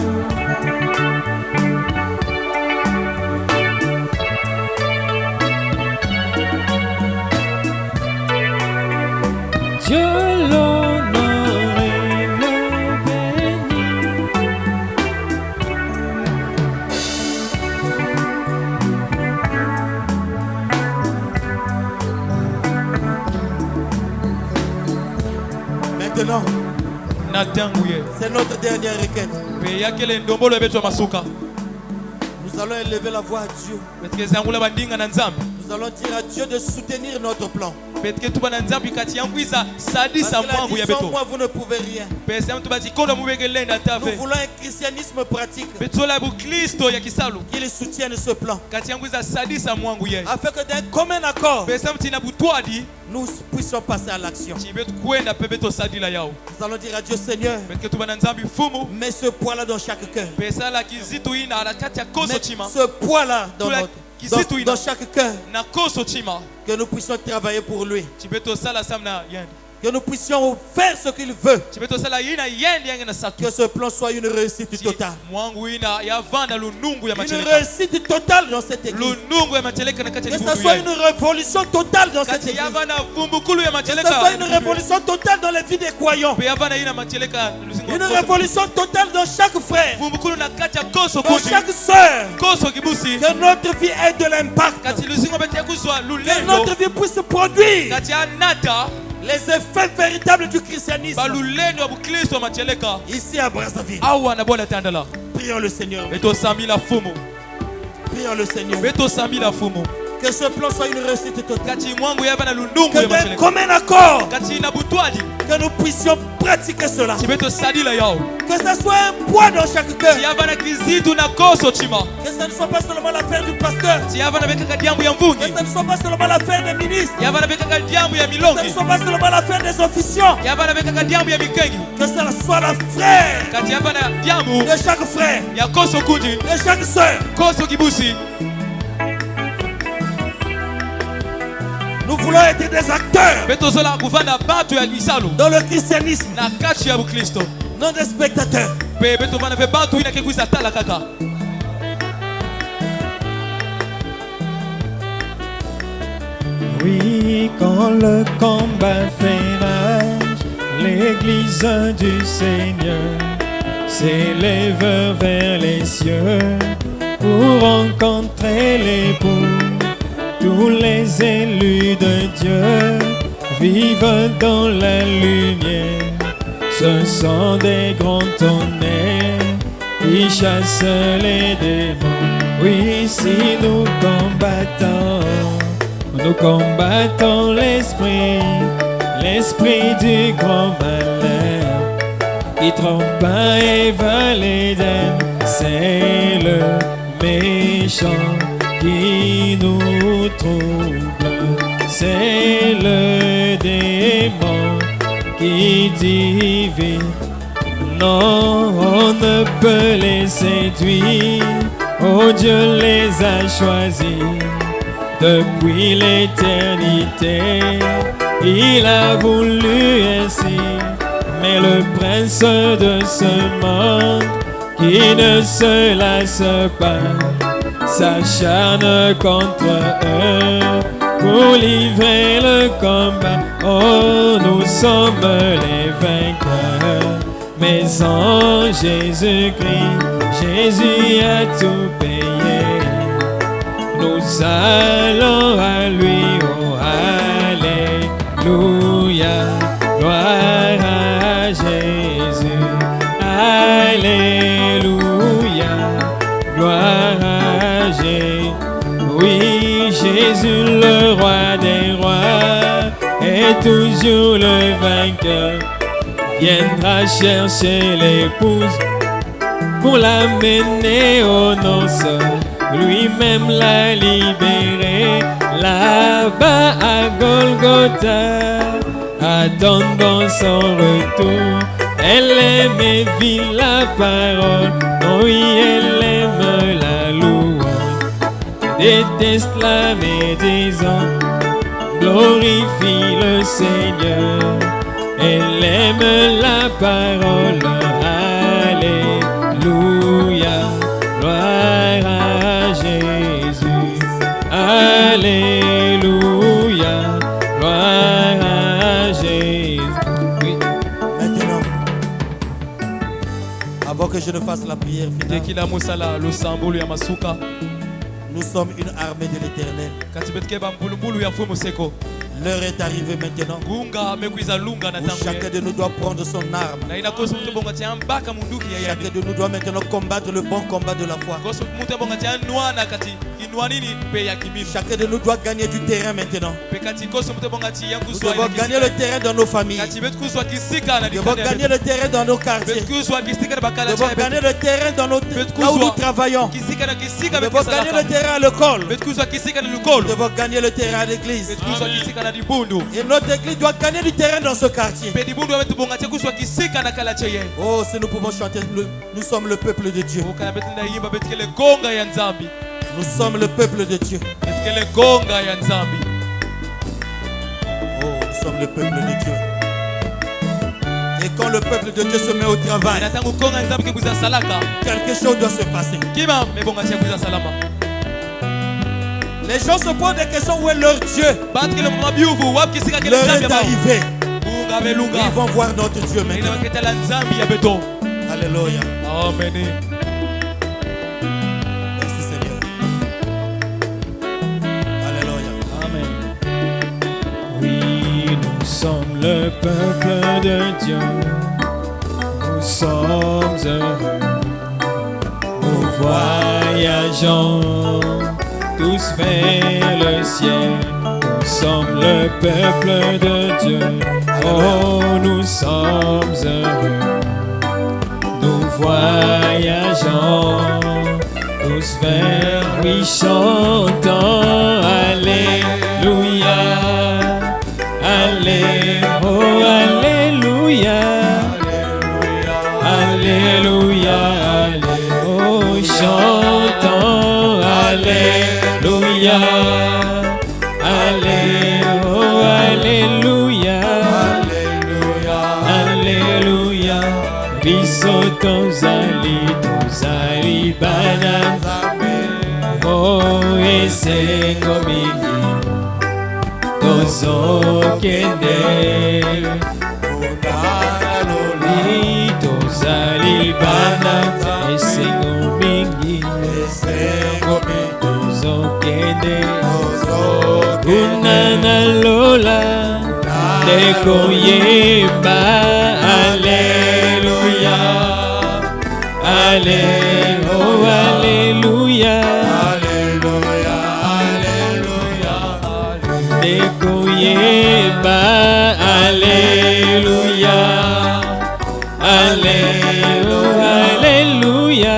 Dieu l'honore et le bénit. Maintenant, c'est notre dernière requête. Nous allons élever la voix à Dieu. Nous allons dire à Dieu de soutenir notre plan. Parce que sans moi, vous ne pouvez rien. Nous voulons un christianisme pratique qui soutienne ce plan. Afin que d'un commun accord, nous puissions passer à l'action. Nous allons dire à Dieu: Seigneur, mets ce poids-là dans chaque cœur. Mets ce poids-là dans chaque cœur. Que nous puissions travailler pour lui. Que nous puissions faire ce qu'il veut. Que ce plan soit une réussite totale. Une réussite totale dans cette église. Que ce soit une révolution totale dans cette église. Que ce soit une révolution totale dans les vies des croyants. Une révolution totale dans chaque frère, dans chaque soeur. Que notre vie ait de l'impact. Que notre vie puisse produire les effets véritables du christianisme ici à Brazzaville. Prions le Seigneur. Prions le Seigneur. Que ce plan soit une réussite totale. Que d'un commun accord, que nous puissions pratiquer cela. Que ce soit un poids dans chaque cœur. Que ce ne soit pas seulement l'affaire du pasteur. Que ce ne soit pas seulement l'affaire des ministres. Que ce ne soit pas seulement l'affaire des officiants. Que ce soit l'affaire de chaque frère, de chaque soeur. Nous voulons être des acteurs dans le christianisme, non des spectateurs. Oui, quand le combat fait rage, l'église du Seigneur s'élève vers les cieux pour rencontrer l'époux. Tous les élus de Dieu vivent dans la lumière. Ce sont des grands tonnerres qui chassent les démons. Oui, si nous combattons l'esprit du grand malheur qui trompe Ève l'Éden. C'est le méchant qui nous trouble, c'est le démon qui divise. Non, on ne peut les séduire, oh Dieu les a choisis. Depuis l'éternité, il a voulu ainsi. Mais le prince de ce monde, qui ne se lasse pas, s'acharne contre eux pour livrer le combat. Oh, nous sommes les vainqueurs, mais en Jésus-Christ, Jésus a tout payé. Nous allons à lui, oh alléluia, gloire à Jésus, alléluia, gloire à Jésus. Oui, Jésus le roi des rois est toujours le vainqueur. Viendra chercher l'épouse pour l'amener aux noces, lui-même l'a libérée là-bas à Golgotha, attendant son retour. Elle aime et vit la parole, oui, elle aime la louange, déteste la médisance, glorifie le Seigneur. Elle aime la parole, alléluia, gloire à Jésus, alléluia, gloire à Jésus. Oui. Maintenant, avant que je ne fasse la prière finale, nous sommes une armée de l'Éternel. L'heure est arrivée maintenant où chacun de nous doit prendre son arme. Chacun de nous doit maintenant combattre le bon combat de la foi. Chacun de nous doit gagner du terrain maintenant. Nous devons gagner le terrain dans nos familles. Nous devons gagner le terrain dans nos quartiers. Nous devons gagner le terrain dans nos, là où nous travaillons. Nous devons gagner le terrain à l'école. Nous devons gagner le terrain à l'église. Et notre église doit gagner du terrain dans ce quartier. Oh, si nous pouvons chanter, nous sommes le peuple de Dieu. Nous sommes le peuple de Dieu. Oh, nous sommes le peuple de Dieu. Et quand le peuple de Dieu se met au travail, quelque chose doit se passer. Les gens se posent des questions, où est leur Dieu? L'heure est arrivée. Ils vont voir notre Dieu maintenant. Alléluia. Amen. Merci Seigneur. Alléluia. Amen. Oui, nous sommes le peuple de Dieu. Nous sommes heureux. Nous voyageons tous vers le ciel. Nous sommes le peuple de Dieu. Oh, nous sommes heureux. Nous voyageons tous vers lui, chantons Alléluia, Alléluia, oh Alléluia, Alléluia, Alléluia, oh chantons Alléluia, Alléluia, oh Alléluia, Alléluia, bisotos ali banan, oh esengo mingi, tozo kende, tozo ali banan, esengo mingi, tozo kende, unana lola, neko yemba, Alléluia. Alléluia, oh Alléluia, Alléluia, Alléluia, Alléluia, Alléluia, Alléluia,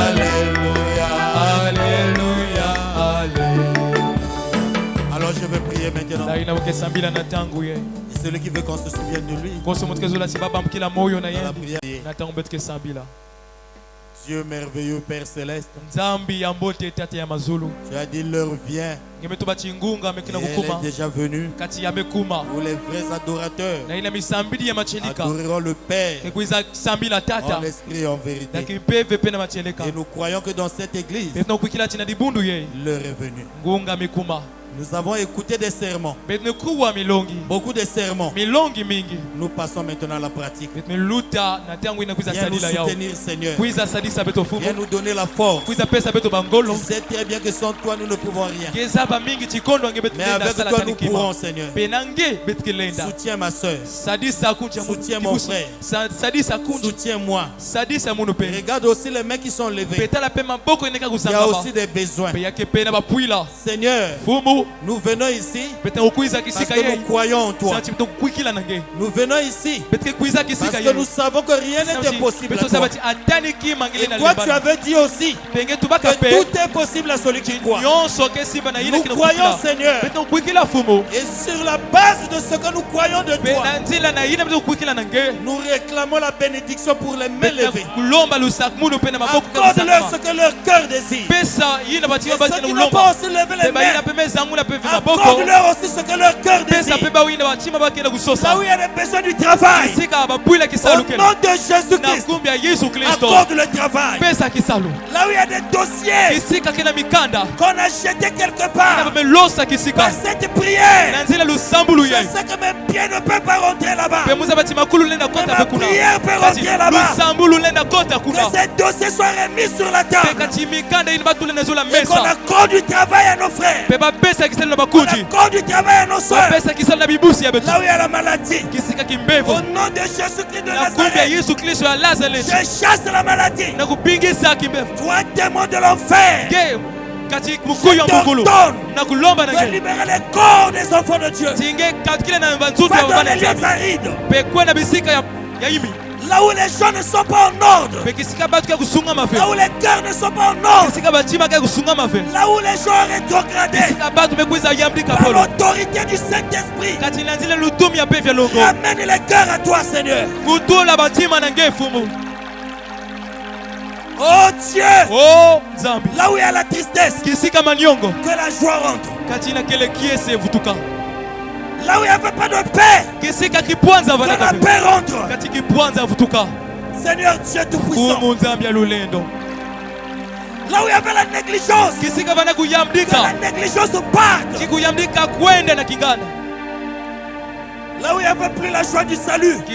Alléluia, Alléluia, Alléluia. Alors je vais prier maintenant. Et celui qui veut qu'on se souvienne de lui, Dieu merveilleux, Père céleste, tu as dit l'heure vient et elle est déjà venue où les vrais adorateurs adoreront le Père en esprit et en vérité. Et nous croyons que dans cette église, l'heure est venue. Nous avons écouté des sermons, beaucoup de sermons. Nous passons maintenant à la pratique. Viens nous soutenir, Seigneur. Viens nous donner la force. Tu sais très bien que sans toi nous ne pouvons rien. Mais avec toi nous pourrons, Seigneur. Soutiens ma soeur. Soutiens mon frère. Soutiens-moi. Regarde aussi les mains qui sont levées. Il y a aussi des besoins. Seigneur, nous venons ici parce que nous croyons en toi. Nous venons ici parce que nous savons que rien n'est impossible à toi. Et toi tu avais dit aussi que tout est possible à celui qui croit. Nous croyons, Seigneur, et sur la base de ce que nous croyons de toi, nous réclamons la bénédiction pour les mains levées. Accorde-leur ce que leur cœur désire. Et ceux qui n'ont pas aussi levé les mains, accorde-leur aussi ce que leur cœur désire. Là où il y a des besoins du travail, au nom de Jésus-Christ, accorde le travail. Là où il y a des dossiers qu'on a jetés quelque part, par cette prière, je sais que mes pieds ne peuvent pas rentrer là-bas, mais ma prière peut rentrer là-bas. Que ces dossiers soient remis sur la table et qu'on accorde du travail à nos frères, qu'on accorde du travail à nos soeurs. Là où il y a la maladie, au nom de Jésus-Christ de Nazareth, je chasse la maladie. Toi, démon de l'enfer, je t'ordonne de libérer les corps des enfants de Dieu. Va dans les lieux arides, là où les gens ne sont pas en ordre, là où les cœurs ne sont pas en ordre, là où les gens sont rétrogradés, par l'autorité du Saint-Esprit, ramène les cœurs à toi, Seigneur. Oh Dieu, là où il y a la tristesse, que la joie rentre. Là où il n'y avait pas de paix, que la paix rentre. Seigneur Dieu Tout-Puissant. Là où il y avait la négligence, que la négligence parte. Là où il n'y avait plus la joie du salut, que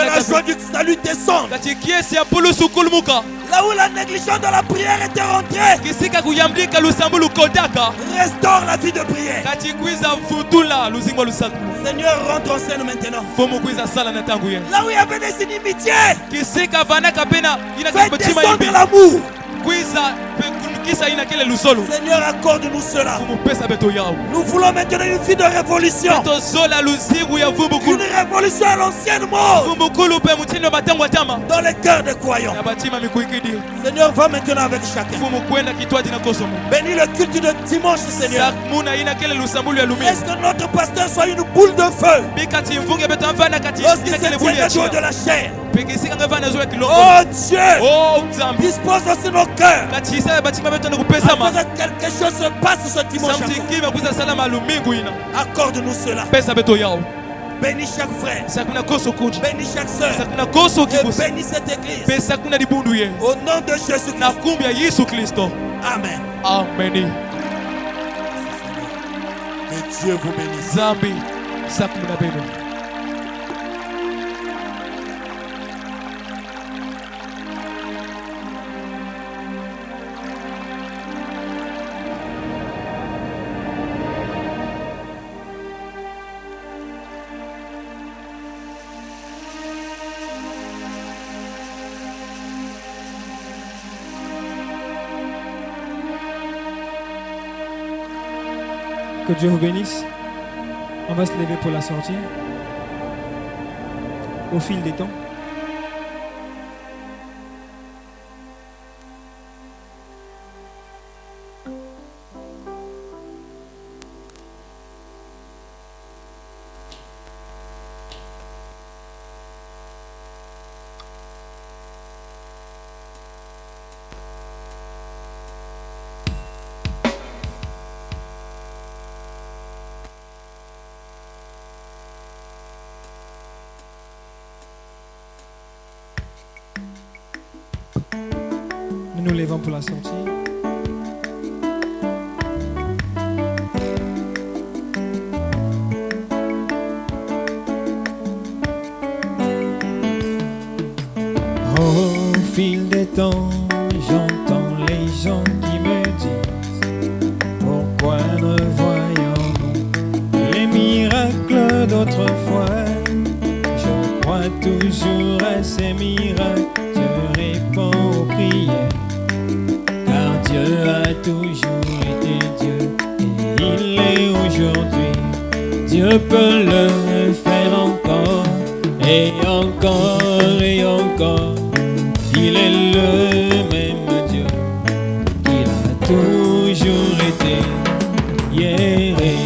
la joie du salut descende. Là où la négligence de la prière était rentrée, restaure la vie de prière. Seigneur, rentre en scène maintenant. Là où il y avait des inimitiés, fais descendre l'amour. Seigneur, accorde-nous cela. Nous voulons maintenant une vie de révolution. Une révolution à l'ancienne mort dans les cœurs des croyants. Seigneur, va maintenant avec chacun. Bénis le culte de dimanche, Seigneur. Laisse que notre pasteur soit une boule de feu lorsqu'il se tient de la chair. Oh Dieu, dispose aussi nos cœurs afin que quelque chose se passe ce dimanche. Accorde-nous cela. Bénis chaque frère, bénis chaque soeur, et bénis cette église. Au nom de Jésus-Christ. Amen. Amen. Que Dieu vous bénisse. Que Dieu vous bénisse. On va se lever pour la sortie. Au fil des temps. Nous nous levons pour la sortie. Au fil des temps, j'entends les gens qui me disent: pourquoi ne voyons-nous les miracles d'autrefois? Je crois toujours à ces miracles. Dieu répond aux prières, car Dieu a toujours été Dieu et il est aujourd'hui. Dieu peut le faire encore et encore et encore. Il est le même Dieu, il a toujours été hier et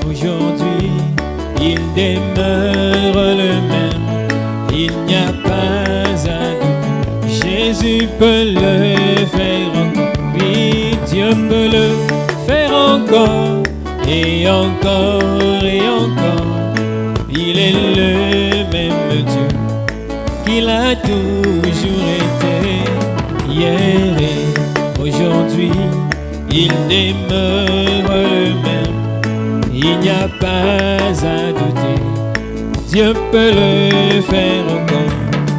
aujourd'hui. Il demeure le même, il n'y a pas à doute. Jésus peut le faire encore, oui, Dieu peut le faire encore et encore et encore. Il est le même Dieu, qu'il a toujours été hier et aujourd'hui. Il demeure le même, il n'y a pas à douter. Dieu peut le faire encore.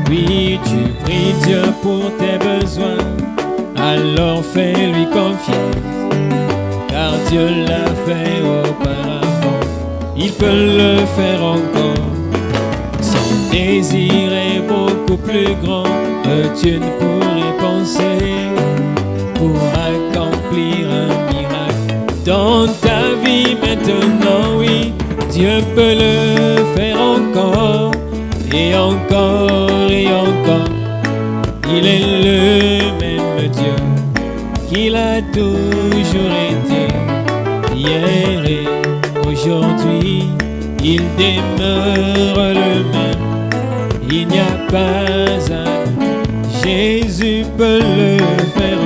Oui, tu pries Dieu pour tes besoins, alors fais-lui confiance, car Dieu l'a fait auparavant, il peut le faire encore. Son désir est beaucoup plus grand que tu ne pourrais penser, pour accomplir un miracle dans ta vie maintenant. Oui, Dieu peut le faire encore et encore et encore. Il est le même Dieu, qu'il a toujours été hier et aujourd'hui. Il demeure le même, il n'y a pas un. Jésus peut le faire.